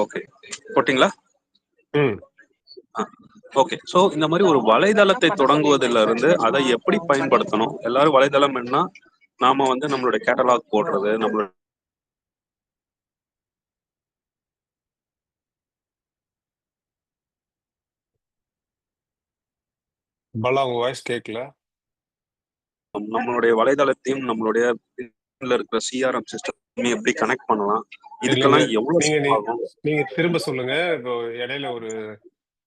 Okay, போட்டிங்களா? ம் okay. So இந்த மாதிரி ஒரு வலைதளத்தை தொடங்குவதிலிருந்து இருந்து அதை எப்படி பயன்படுத்தணும், எல்லாரும் வலைதளம் என்ன நாம வந்து நம்மளுடைய கேட்டலாக் போடுறது, நம்மளோட பலா உங்க வாய்ஸ் கேட்கல. நம்மளுடைய வலைதளத்தையும் நம்மளுடைய இருக்கிற சிஆர்எம் சிஸ்டம் எப்படி கனெக்ட் பண்ணலாம், இல்லைங்க, இதுக்கெல்லாம் எவ்வளவு நீங்க செலவாகும்? நீங்க திரும்ப சொல்லுங்க. இப்போ இடையில ஒரு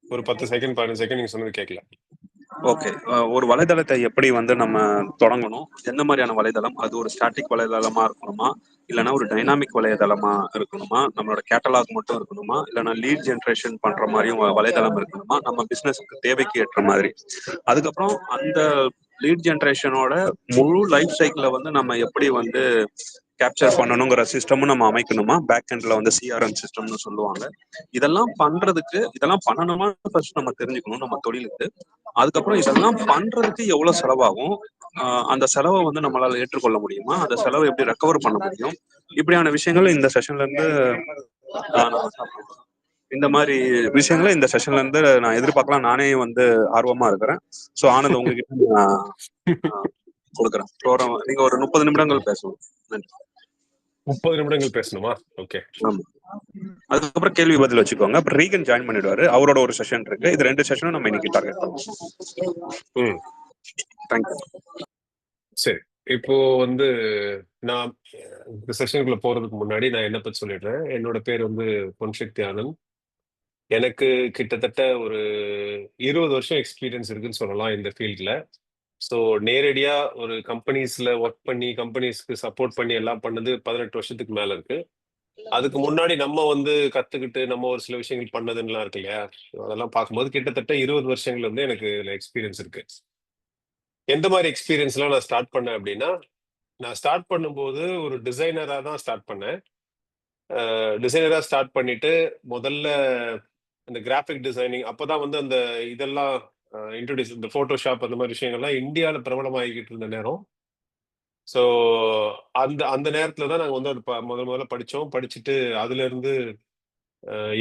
ஒரு 10 செகண்ட் 15 செகண்ட் நீங்க சொன்னது கேட்கல. ஓகே. ஒரு வலைதளத்தை எப்படி வந்து நம்ம தொடங்கணும், எந்த மாதிரியான வலைதளம், அது ஒரு ஸ்டாட்டிக் வலைதளமா இருக்கணுமா, இல்லைன்னா ஒரு டைனாமிக் வலைதளமா இருக்கணுமா, நம்மளோட கேட்டலாக் மட்டும் இருக்கணுமா, இல்லைன்னா லீட் ஜென்ரேஷன் பண்ற மாதிரியும் வலைதளம் இருக்கணுமா, நம்ம பிசினஸ்க்கு தேவைக்கு ஏற்ற மாதிரி. அதுக்கப்புறம் அந்த லீட் ஜென்ரேஷனோட முழு லைஃப் சைக்கிளை வந்து நம்ம எப்படி வந்து கேப்சர் பண்ணணுங்கிற சிஸ்டமும் நம்ம அமைக்கணுமா, பேக் எண்ட்ல வந்து சிஆர்எம் சிஸ்டம்னு சொல்லுவாங்க. இதெல்லாம் பண்றதுக்கு, இதெல்லாம் பண்ணணுமா ஃபர்ஸ்ட் நம்ம தெரிஞ்சுக்கணும் நம்ம தொழிலுக்கு. அதுக்கப்புறம் இதெல்லாம் பண்றதுக்கு எவ்வளவு செலவாகும், அந்த செலவை வந்து நம்மளால ஏற்றுக்கொள்ள முடியுமா, அந்த செலவை எப்படி ரெக்கவர் பண்ண முடியும், இப்படியான விஷயங்கள் இந்த செஷன்ல இருந்து இந்த மாதிரி விஷயங்களை இந்த செஷன்ல இருந்து நான் எதிர்பார்க்கலாம். நானே வந்து ஆர்வமா இருக்கிறேன். ஸோ ஆனந்த், உங்ககிட்ட நான் கொடுக்குறேன் ப்ரோக்ராம். நீங்க ஒரு 30 நிமிடங்கள் பேசணும். நன்றி. 30 நிமிடங்கள் பேசணுமா? ஓகே. ஆமா, அதுக்கப்புறம் கேள்வி பதில் வச்சுக்கோங்க. அப்புறம் ரீகன் ஜாயின் பண்ணிடுவாரு, அவரோட ஒரு செஷன் இருக்கு. இது 2 செஷனும் நம்ம இன்னைக்கு டார்கெட் பண்ணுவோம். தேங்க்யூ. சரி, இப்போ வந்து நான் இந்த செஷனுக்குள்ள போறதுக்கு முன்னாடி நான் என்ன பத்தி சொல்லிடுறேன். என்னோட பேர் வந்து பொன்சக்தி ஆனந்த். எனக்கு கிட்டத்தட்ட ஒரு 20 வருஷம் எக்ஸ்பீரியன்ஸ் இருக்குன்னு சொல்லலாம் இந்த ஃபீல்ட்ல. ஸோ நேரடியா ஒரு கம்பெனிஸ்ல ஒர்க் பண்ணி கம்பெனிஸ்க்கு சப்போர்ட் பண்ணி எல்லாம் பண்ணது 18 வருஷத்துக்கு மேல இருக்கு. அதுக்கு முன்னாடி நம்ம வந்து கத்துக்கிட்டு நம்ம ஒரு சில விஷயங்கள் பண்ணதுலாம் இருக்கு இல்லையா? அதெல்லாம் பார்க்கும்போது கிட்டத்தட்ட 20 வருஷங்கள் வந்து எனக்கு இதுல எக்ஸ்பீரியன்ஸ் இருக்கு. எந்த மாதிரி எக்ஸ்பீரியன்ஸ்லாம் நான் ஸ்டார்ட் பண்ணேன் அப்படின்னா, நான் ஸ்டார்ட் பண்ணும்போது ஒரு டிசைனரா தான் ஸ்டார்ட் பண்ணேன். டிசைனரா ஸ்டார்ட் பண்ணிட்டு முதல்ல இந்த கிராஃபிக் டிசைனிங் அப்பதான் வந்து அந்த இதெல்லாம் இன்ட்ரோடியூஸ், இந்த போட்டோஷாப் அந்த மாதிரி விஷயங்கள்லாம் இந்தியாவில் பிரபலமாகிக்கிட்டு இருந்த நேரம். ஸோ அந்த அந்த நேரத்துல தான் நாங்கள் வந்து அது முதல்ல படித்தோம். படிச்சுட்டு அதுல இருந்து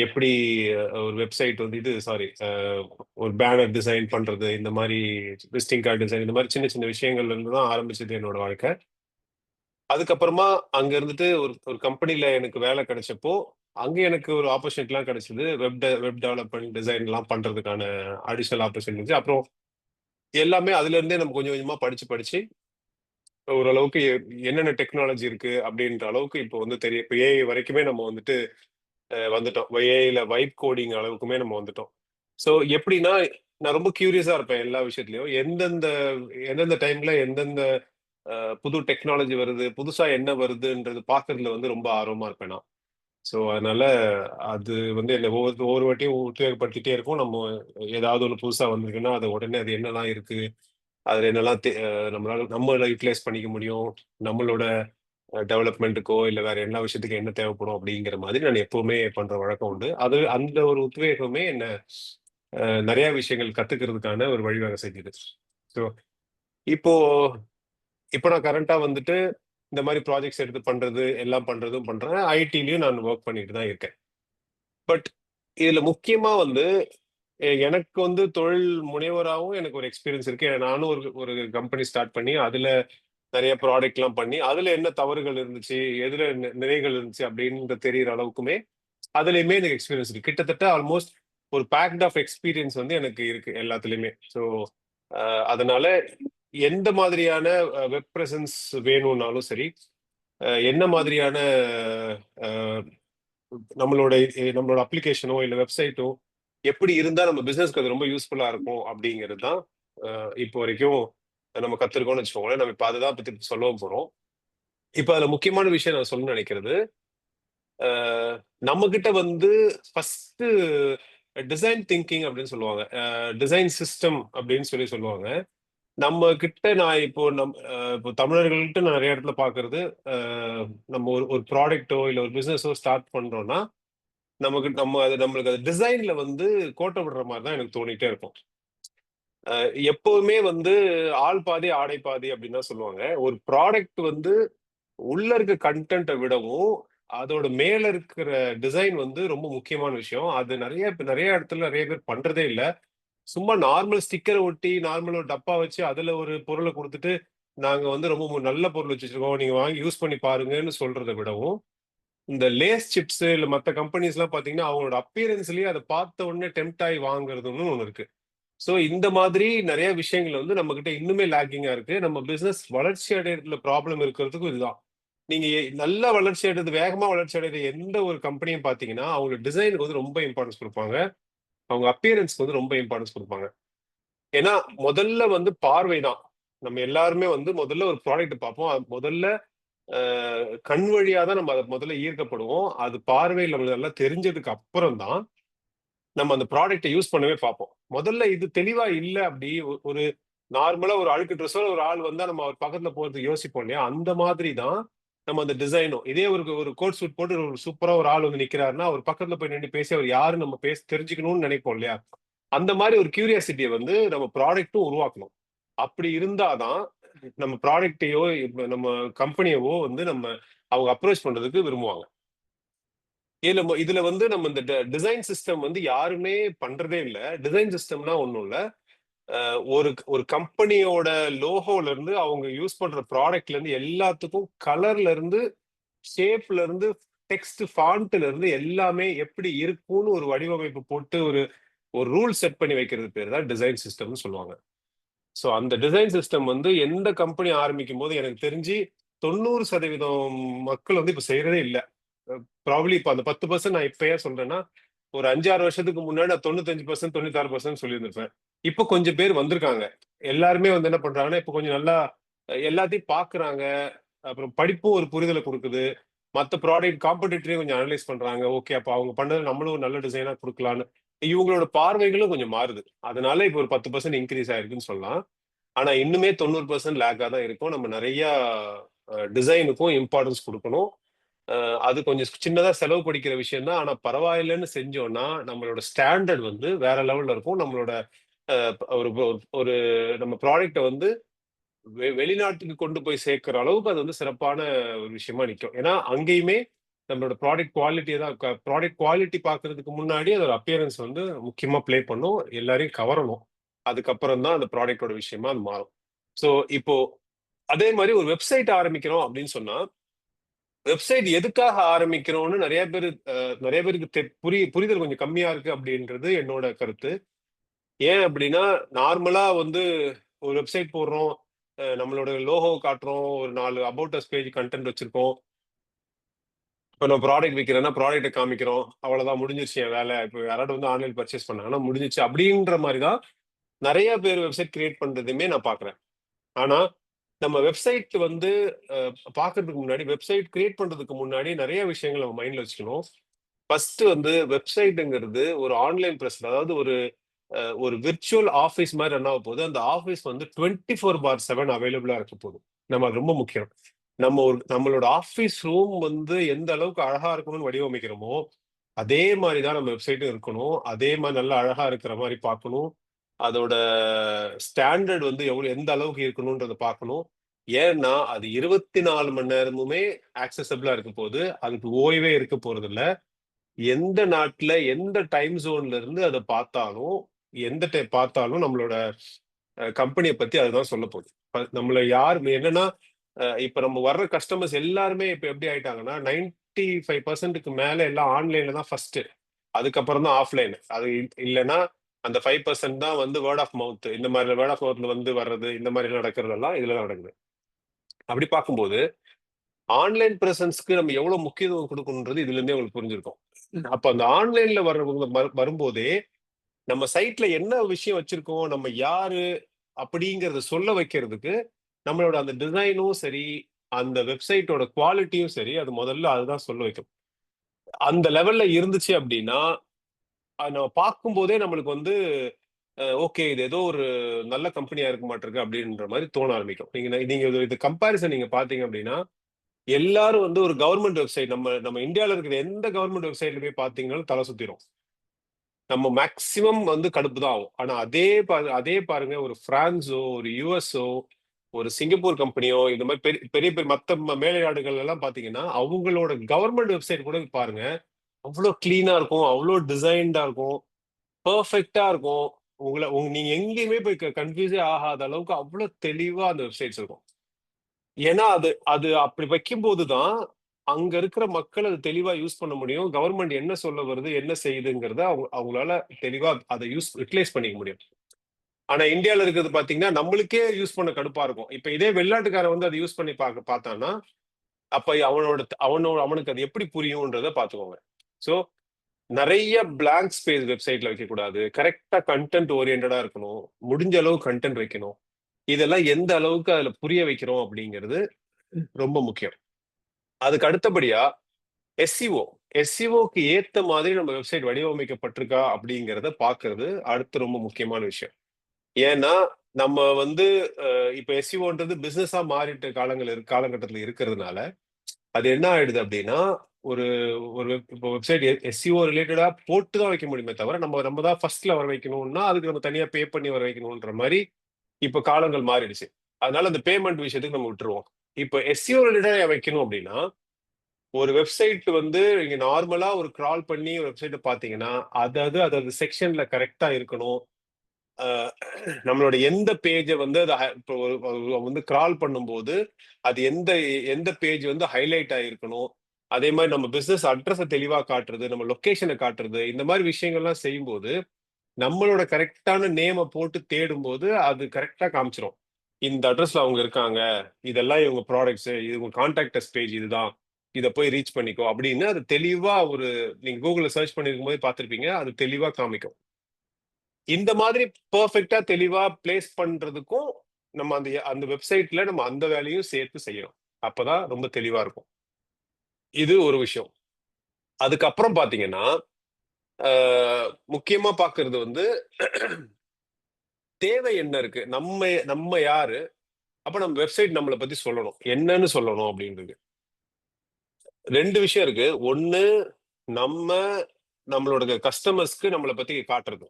எப்படி ஒரு வெப்சைட் வந்து இது சாரி ஒரு பேனர் டிசைன் பண்றது, இந்த மாதிரி விசிட்டிங் கார்டு டிசைன், இந்த மாதிரி சின்ன சின்ன விஷயங்கள்ல இருந்து தான் ஆரம்பிச்சது என்னோட வாழ்க்கை. அதுக்கப்புறமா அங்க இருந்துட்டு ஒரு ஒரு கம்பெனில எனக்கு வேலை கிடைச்சப்போ அங்க எனக்கு ஒரு ஆப்பர்ச்சுனிட்டிலாம் கிடைச்சது. வெப் டெவலப்மெண்ட் டிசைன் எல்லாம் பண்றதுக்கான அடிஷனல் ஆப்பர்ச்சுனிட்டி. அப்புறம் எல்லாமே அதுல இருந்தே நம்ம கொஞ்சம் கொஞ்சமா படிச்சு படிச்சு ஓரளவுக்கு என்னென்ன டெக்னாலஜி இருக்கு அப்படின்ற அளவுக்கு இப்போ வந்து தெரியும். இப்போ ஏஐ வரைக்குமே நம்ம வந்துட்டு வந்துட்டோம். ஏஐல வைப் கோடிங் அளவுக்குமே நம்ம வந்துட்டோம். ஸோ எப்படின்னா, நான் ரொம்ப கியூரியஸா இருப்பேன் எல்லா விஷயத்துலயும். எந்தெந்த டைம்ல எந்தெந்த புது டெக்னாலஜி வருது, புதுசா என்ன வருதுன்றது பார்க்கறதுல வந்து ரொம்ப ஆர்வமா இருப்பேன் நான். ஸோ அதனால அது வந்து என்ன ஒவ்வொரு ஒவ்வொரு வாட்டியும் உத்வேகப்படுத்திட்டே இருக்கும். நம்ம ஏதாவது ஒண்ணு புதுசா வந்திருக்குன்னா, அது உடனே அது என்னலாம் இருக்கு? அதுல என்னலாம் நம்மள யூட்டிலைஸ் பண்ணிக்க முடியும்? நம்மளோட டெவலப்மெண்ட்டுக்கோ, இல்ல வேற எல்லா விஷயத்துக்கும் என்ன தேவைப்படும்? அப்படிங்கிற மாதிரி நான் எப்பவுமே பண்ற வழக்கம் உண்டு. அது அந்த ஒரு உத்வேகமே என்ன நெறைய விஷயங்கள் கத்துக்கிறதுக்கான ஒரு வழிவகை செஞ்சது. ஸோ இப்போ இப்போ நான் கரண்ட்டா வந்துட்டு இந்த மாரி ப்ராஜெக்ட்ஸ் எடுத்து பண்றது, எல்லாம் பண்றதும் பண்றேன். ஐடிலயும் நான் வொர்க் பண்ணிட்டு தான் இருக்கேன். பட் இதுல முக்கியமா வந்து எனக்கு வந்து தொழில் முனைவராவும் எனக்கு ஒரு எக்ஸ்பீரியன்ஸ் இருக்கு. நானும் ஒரு ஒரு கம்பெனி ஸ்டார்ட் பண்ணி, அதுல நெறைய ப்ராடக்ட்லாம் பண்ணி, அதுல என்ன தவறுகள் இருந்துச்சு, எதுல நிறைகள் இருந்துச்சு அப்படின்ற தெரியிற அளவுக்குமே, அதுலயுமே எனக்கு எக்ஸ்பீரியன்ஸ் இருக்கு. கிட்டத்தட்ட ஆல்மோஸ்ட் ஒரு பேக்ட் ஆஃப் எக்ஸ்பீரியன்ஸ் வந்து எனக்கு இருக்கு எல்லாத்துலயுமே. ஸோ அதனால எந்த மாதிரியான வெப் பிரசன்ஸ் வேணும்னாலும் சரி, என்ன மாதிரியான அ நம்மளோட நம்மளோட அப்ளிகேஷனோ இல்ல வெப்சைட்டோ எப்படி இருந்தா நம்ம பிசினஸ்க்கு அது ரொம்ப யூஸ்ஃபுல்லா இருக்கும் அப்படிங்கிறது தான் இப்போ வரைக்கும் நம்ம கத்துருக்கோம்னு வச்சுக்கோங்களேன். நம்ம இப்ப அதுதான் பத்தி சொல்லவும் போறோம். இப்ப அதுல முக்கியமான விஷயம் நான் சொல்லணும்னு நினைக்கிறது, நம்ம கிட்ட வந்து ஃபர்ஸ்ட் டிசைன் திங்கிங் அப்படின்னு சொல்லுவாங்க. டிசைன் சிஸ்டம் அப்படின்னு சொல்லுவாங்க. நம்ம கிட்ட நான் இப்போ இப்போ தமிழர்கள்ட்ட நான் நிறைய இடத்துல பாக்குறது, நம்ம ஒரு ஒரு ப்ராடக்ட்டோ இல்ல ஒரு பிசினஸோ ஸ்டார்ட் பண்றோம்னா நம்மளுக்கு அது டிசைன்ல வந்து கோட்ட விடுற மாதிரி தான் எனக்கு தோணிட்டே இருக்கும். எப்பவுமே வந்து ஆள் பாதி ஆடை பாதி அப்படின்னு தான் சொல்லுவாங்க. ஒரு ப்ராடக்ட் வந்து உள்ள இருக்க கன்டென்ட்டை விடவும் அதோட மேல இருக்கிற டிசைன் வந்து ரொம்ப முக்கியமான விஷயம். அது நிறைய இடத்துல நிறைய பேர் பண்றதே இல்ல. சும்மா நார்மல் ஸ்டிக்கர ஒட்டி, நார்மல் ஒரு டப்பா வச்சு அதுல ஒரு பொருள குடுத்துட்டு, நாங்க வந்து ரொம்ப நல்ல பொருள் வச்சிருக்கோம். நீங்க வாங்கி யூஸ் பண்ணி பாருங்கன்னு சொல்றத விடவும், இந்த லேஸ் சிப்ஸ் இல்ல மத்த கம்பெனிஸ்லாம் பார்த்தீங்கன்னா, அவங்களோட அப்பியரன்ஸ்லயே அத பார்த்த உடனே டெம்ப்ட் ஆயி வாங்குறதுன்னு ஒண்ணு இருக்கு. சோ இந்த மாதிரி நெறைய விஷயங்கள் வந்து நம்மகிட்ட இன்னுமே லேக்கிங்கா இருக்கு. நம்ம பிசினஸ் வளர்ச்சி அடையறதுல ப்ராப்ளம் இருக்கிறதுக்கும் இதுதான். நீங்க நல்லா வளர்ச்சி அடைறது, வேகமா வளர்ச்சி அடையற எந்த ஒரு கம்பெனியும் பார்த்தீங்கன்னா, அவங்க டிசைனுக்கு வந்து ரொம்ப இம்பார்ட்டன்ஸ் குடுப்பாங்க. அவங்க அப்பியரன்ஸ்க்கு வந்து ரொம்ப இம்பார்ட்டன்ஸ் குடுப்பாங்க. ஏன்னா, முதல்ல வந்து பார்வை தான். நம்ம எல்லாருமே வந்து முதல்ல ஒரு ப்ராடக்ட் பார்ப்போம். அது முதல்ல அ கண் வழியா தான் நம்ம அத முதல்ல ஈர்க்கப்படுவோம். அது பார்வையில நம்மளுக்கு நல்லா தெரிஞ்சதுக்கு அப்புறம் தான், நம்ம அந்த ப்ராடக்ட்ட யூஸ் பண்ணவே பார்ப்போம். முதல்ல இது தெளிவா இல்ல அப்படி ஒரு நார்மலா ஒரு அழுக்கு ட்ரெஸ்ஸோட ஒரு ஆள் வந்தா நம்ம அவர் பக்கத்துல போறதுக்கு யோசிப்போம் இல்லையா? அந்த மாதிரி தான் நம்ம அந்த டிசைனும். இதே ஒரு ஒரு கோட் சூட் போட்டு ஒரு சூப்பரா ஒரு ஆள் வந்து நிக்கிறாருன்னா, அவர் பக்கத்துல போய் நின்னு பேசி அவர் யாருன்னு நம்ம தெரிஞ்சுக்கணும்னு நினைப்போம் இல்லையா? அந்த மாரி ஒரு கியூரியாசிட்டிய வந்து நம்ம ப்ராடக்ட்டும் உருவாக்கணும். அப்படி இருந்தா தான் நம்ம ப்ராடக்ட்டையோ, இப்ப நம்ம கம்பெனியவோ வந்து அவங்க அப்ரோச் பண்றதுக்கு விரும்புவாங்க. இதுல வந்து நம்ம இந்த டிசைன் சிஸ்டம் வந்து யாருமே பண்றதே இல்ல. டிசைன் சிஸ்டம்னா ஒண்ணும் இல்ல. ஒரு கம்பெனியோட லோகோல இருந்து அவங்க யூஸ் பண்ற ப்ராடக்ட்ல இருந்து எல்லாத்துக்கும் கலர்ல இருந்து, ஷேப்ல இருந்து, டெக்ஸ்ட் ஃபாண்ட்ல இருந்து எல்லாமே எப்படி இருக்கும்னு ஒரு வடிவமைப்பு போட்டு ஒரு ஒரு ரூல் செட் பண்ணி வைக்கிறது பேர் தான் டிசைன் சிஸ்டம்னு சொல்லுவாங்க. சோ அந்த டிசைன் சிஸ்டம் வந்து எந்த கம்பெனி ஆரம்பிக்கும்போது எனக்கு தெரிஞ்சு 90% மக்கள் வந்து இப்ப செய்றதே இல்ல. ப்ராபப்ளி இப்ப அந்த 10% நான் இப்ப ஏன் சொல்றேன்னா, ஒரு 5, 6 வருஷத்துக்கு முன்னாடி நான் 95% 96% சொல்லியிருந்திருப்பேன். இப்ப கொஞ்சம் பேர் வந்திருக்காங்க. எல்லாருமே வந்து என்ன பண்றாங்கன்னா, இப்ப கொஞ்சம் நல்லா எல்லாத்தையும் பார்க்குறாங்க. அப்புறம் படிப்பும் ஒரு புரிதல குடுக்குது. மத்த ப்ராடக்ட் காம்படிட்டரையும் கொஞ்சம் அனலைஸ் பண்றாங்க. ஓகே, அப்ப அவங்க பண்ணது நம்மளும் ஒரு நல்ல டிசைனா குடுக்கலான்னு. இவங்களோட பார்வைகளும் கொஞ்சம் மாறுது. அதனால இப்ப ஒரு 10% இன்கிரீஸ் ஆயிருக்குன்னு சொல்லலாம். ஆனா இன்னுமே 90% லேக்கா தான் இருக்கும். நம்ம நெறைய டிசைனுக்கும் இம்பார்ட்டன்ஸ் குடுக்கணும். அ அது கொஞ்சம் சின்னதா செலவு பிடிக்கிற விஷயம் தான். ஆனா பரவாயில்லன்னு செஞ்சோம்னா, நம்மளோட ஸ்டாண்டர்ட் வந்து வேற லெவல்ல இருக்கும். நம்மளோட அ ஒரு ஒரு ஒரு நம்ம ப்ராடக்ட்ட வந்து வெளிநாட்டுக்கு கொண்டு போய் சேர்க்கிற அளவுக்கு அது வந்து சிறப்பான ஒரு விஷயமா நிக்கும். ஏன்னா, அங்கேயுமே நம்மளோட ப்ராடக்ட் குவாலிட்டி பார்க்கறதுக்கு முன்னாடி அதோட அப்பியரன்ஸ் வந்து முக்கியமா ப்ளே பண்ணும். எல்லாரையும் கவரணும். அதுக்கப்புறம் தான் அந்த ப்ராடக்ட்டோட விஷயமா அது மாறும். ஸோ இப்போ அதே மாரி ஒரு வெப்சைட் ஆரம்பிக்கிறோம் அப்படின்னு சொன்னா, வெப்சைட் எதுக்காக ஆரம்பிக்கிறோம்னு நெறைய பேருக்கு புரிதல் கொஞ்சம் கம்மியா இருக்கு அப்படின்றது என்னோட கருத்து. ஏன் அப்படின்னா, நார்மலா வந்து ஒரு வெப்சைட் போடுறோம். நம்மளோட லோகோ காட்டுறோம். ஒரு 4 அபௌட் அஸ் பேஜ் கன்டென்ட் வச்சிருக்கோம். இப்ப நான் ப்ராடக்ட் விக்கிறேன்னா, ப்ராடக்ட்ட காமிக்கிறோம். அவ்வளவுதான் முடிஞ்சிருச்சு என் வேலை. இப்ப யாராவது வந்து ஆன்லைன் பர்ச்சேஸ் பண்ணாங்கன்னா முடிஞ்சிருச்சு. அப்படின்ற மாரி தான் நெறைய பேர் வெப்சைட் கிரியேட் பண்றதையுமே நான் பார்க்குறேன். ஆனா, நம்ம வெப்சைட் வந்து அ பார்க்கறதுக்கு முன்னாடி, வெப்சைட் கிரியேட் பண்றதுக்கு முன்னாடி நெறைய விஷயங்கள நம்ம மைண்ட்ல வச்சுக்கணும். ஃபர்ஸ்ட் வந்து வெப்சைட்ங்கிறது ஒரு ஆன்லைன் பிரசன்ஸ். அதாவது ஒரு விர்ச்சுவல் ஆஃபீஸ் மாரி ரன் ஆகப்போது. அந்த ஆஃபீஸ் வந்து 24/7 அவைலபிளா இருக்க போது. அது ரொம்ப முக்கியம். நம்மளோட ஆஃபீஸ் ரூம் வந்து எந்த அளவுக்கு அழகா இருக்கணும்னு வடிவமைக்கிறோமோ, அதே மாரி தான் நம்ம வெப்சைட்டும் இருக்கணும். அதே மாரி நல்லா அழகா இருக்கிற மாரி பார்க்கணும். அதோட ஸ்டாண்டர்ட் வந்து எந்த அளவுக்கு இருக்கணும்ன்றத பார்க்கணும். ஏன்னா, அது 24 மணி நேரமுமே ஆக்சஸிபிளா இருக்க போது. அதுக்கு ஓய்வே இருக்க போறதில்ல. எந்த நாட்ல, எந்த டைம் ஜோன்ல இருந்து அத பார்த்தாலும், பார்த்தாலும் நம்மளோட கம்பெனிய பத்தி அதுதான் சொல்லப்போது. நம்மள யார் என்னன்னா, இப்ப நம்ம வர்ற கஸ்டமர்ஸ் எல்லாருமே இப்ப எப்படி ஆயிட்டாங்கன்னா, 95%க்கு மேல எல்லாம் ஆன்லைன்ல தான் ஃபர்ஸ்ட்டு. அதுக்கப்புறம் தான் ஆஃப்லைன். அது இல்லன்னா, அந்த 5% தான் வந்து வேர்ட் ஆஃப் மவுத். இந்த மாரி வேர்ட் ஆஃப் மவுத்ல வந்து வர்றது, இந்த மாரி நடக்கிறதெல்லாம் இதுல தான் நடக்குது. அப்படி பார்க்கும்போது, ஆன்லைன் பிரசன்ஸ்க்கு நம்ம எவ்வளவு முக்கியத்துவம் குடுக்கணும்ன்றது இதுல இருந்தே உங்களுக்கு புரிஞ்சிருக்கும். அப்ப அந்த ஆன்லைன்ல வர்றவங்க வரும்போதே, நம்ம சைட்ல என்ன விஷயம் வச்சிருக்கோம், நம்ம யாரு அப்படிங்கிறத சொல்ல வைக்கிறதுக்கு, நம்மளோட அந்த டிசைனும் சரி, அந்த வெப்சைட்டோட குவாலிட்டியும் சரி, அது முதல்ல அதுதான் சொல்ல வைக்கும். அந்த லெவல்ல இருந்துச்சு அப்படின்னா, அது நம்ம பார்க்கும்போதே நம்மளுக்கு வந்து ஓகே, இது ஏதோ ஒரு நல்ல கம்பெனியா இருக்க மாட்டிருக்கு அப்படின்ற மாரி தோண ஆரம்பிக்கும். நீங்க இது கம்பேரிசன் நீங்க பார்த்தீங்க அப்படின்னா, எல்லாரும் வந்து ஒரு கவர்ன்மென்ட் வெப்சைட் நம்ம நம்ம இந்தியால இருக்கிற எந்த கவர்ன்மென்ட் வெப்சைட்ல போய் பார்த்தீங்கனாலும் தல சுத்திரும். நம்ம மேக்ஸிமம் வந்து கடுப்பு தான் ஆகும். ஆனா அதே பாருங்க ஒரு பிரான்ஸோ, ஒரு யுஎஸ்ஓ ஒரு சிங்கப்பூர் கம்பெனியோ இந்த மாதிரி பெரிய பெரிய பெரிய மற்ற மேலை நாடுகள் எல்லாம் பாத்தீங்கன்னா அவங்களோட கவர்மெண்ட் வெப்சைட் கூட பாருங்க, அவ்வளோ கிளீனா இருக்கும், அவ்வளோ டிசைன்டா இருக்கும், பெர்ஃபெக்டா இருக்கும். நீங்க எங்கேயுமே போய் கன்ஃபியூஸே ஆகாத அளவுக்கு அவ்வளவு தெளிவா அந்த வெப்சைட்ஸ் இருக்கும். ஏன்னா அது அது அப்படி வைக்கும்போது தான் அங்க இருக்கிற மக்கள் அது தெளிவா யூஸ் பண்ண முடியும். கவர்மெண்ட் என்ன சொல்ல வருது, என்ன செய்யுதுங்கிறத அவங்களால தெளிவா அதை யூட்டிலைஸ் பண்ணிக்க முடியும். ஆனா இந்தியால இருக்கிறது பாத்தீங்கன்னா நம்மளுக்கே யூஸ் பண்ண கடுப்பா இருக்கும். இப்ப இதே வெளிநாட்டுக்காரன் வந்து அதை யூஸ் பண்ணி பார்த்தான்னா அப்ப அவனுக்கு அது எப்படி புரியும்ன்றத பாத்துக்கோங்க. சோ நிறைய பிளாங்க் ஸ்பேஸ் வெப்சைட்ல வைக்க கூடாது. கரெக்டா கண்டென்ட் ஓரியன்டா இருக்கணும். முடிஞ்ச அளவு கண்டென்ட் வைக்கணும். இதெல்லாம் எந்த அளவுக்கு அதுல புரிய வைக்கிறோம் அப்படிங்கிறது ரொம்ப முக்கியம். அதுக்கு அடுத்தபடியா எஸ்சிஓ எஸ்சிஓக்கு ஏத்த மாதிரி நம்ம வெப்சைட் வடிவமைக்கப்பட்டிருக்கா அப்படிங்கிறத பாக்குறது அடுத்து ரொம்ப முக்கியமான விஷயம். ஏன்னா நம்ம வந்து இப்ப எஸ்சிஓன்றது பிசினஸா மாறிட்டு காலகட்டத்தில் இருக்கிறதுனால அது என்ன ஆயிடுது அப்படின்னா ஒரு ஒரு இப்போ வெப்சைட் எஸ்சிஓ ரிலேட்டடா போட்டு தான் வைக்க முடியுமே தவிர நம்ம தான் ஃபர்ஸ்ட்ல வர வைக்கணும்னா அதுக்கு நம்ம தனியா பே பண்ணி வர வைக்கணும்ன்ற மாதிரி இப்ப காலங்கள் மாறிடுச்சு. அதனால அந்த பேமெண்ட் விஷயத்துக்கு நம்ம விட்டுருவோம். இப்போ எஸ்சிஓ ரிலேட்டடா வைக்கணும் அப்படின்னா ஒரு வெப்சைட் வந்து நீங்க நார்மலா ஒரு கிரால் பண்ணி ஒரு வெப்சைட்டை பாத்தீங்கன்னா அதாவது செக்ஷன்ல கரெக்டா இருக்கணும். அஹ் நம்மளோட எந்த பேஜை வந்து இப்போ வந்து கிரால் பண்ணும்போது அது எந்த எந்த பேஜ் வந்து ஹைலைட் ஆயிருக்கணும். அதே மாதிரி நம்ம பிசினஸ் அட்ரஸை தெளிவா காட்டுறது, நம்ம லொகேஷனை காட்டுறது, இந்த மாதிரி விஷயங்கள்லாம் செய்யும்போது நம்மளோட கரெக்டான நேமை போட்டு தேடும்போது அது கரெக்டா காமிச்சிரும். இந்த அட்ரஸ்ல அவங்க இருக்காங்க, இதெல்லாம் இவங்க ப்ராடக்ட்ஸ், இது உங்க கான்டாக்டஸ் பேஜ் இதுதான், இதை போய் ரீச் பண்ணிக்கோ அப்படின்னு அது தெளிவா நீங்க கூகுள்ல சர்ச் பண்ணிருக்கும் போது பார்த்திருப்பீங்க, அது தெளிவா காமிக்கும். இந்த மாதிரி பெர்ஃபெக்ட்டா தெளிவா பிளேஸ் பண்றதுக்கும் நம்ம அந்த அந்த வெப்சைட்ல நம்ம அந்த வேலையும் சேர்த்து செய்யணும். அப்பதான் ரொம்ப தெளிவா இருக்கும். இது ஒரு விஷயம். அதுக்கப்புறம் பாத்தீங்கன்னா முக்கியமா பாக்குறது வந்து தேவை என்ன இருக்கு, நம்ம நம்ம யாரு, அப்ப நம்ம வெப்சைட் நம்மளை பத்தி சொல்லணும், என்னன்னு சொல்லணும் அப்படின்றது. ரெண்டு விஷயம் இருக்கு. ஒண்ணு நம்ம நம்மளோட கஸ்டமர்ஸ்க்கு நம்மளை பத்தி காட்டுறது.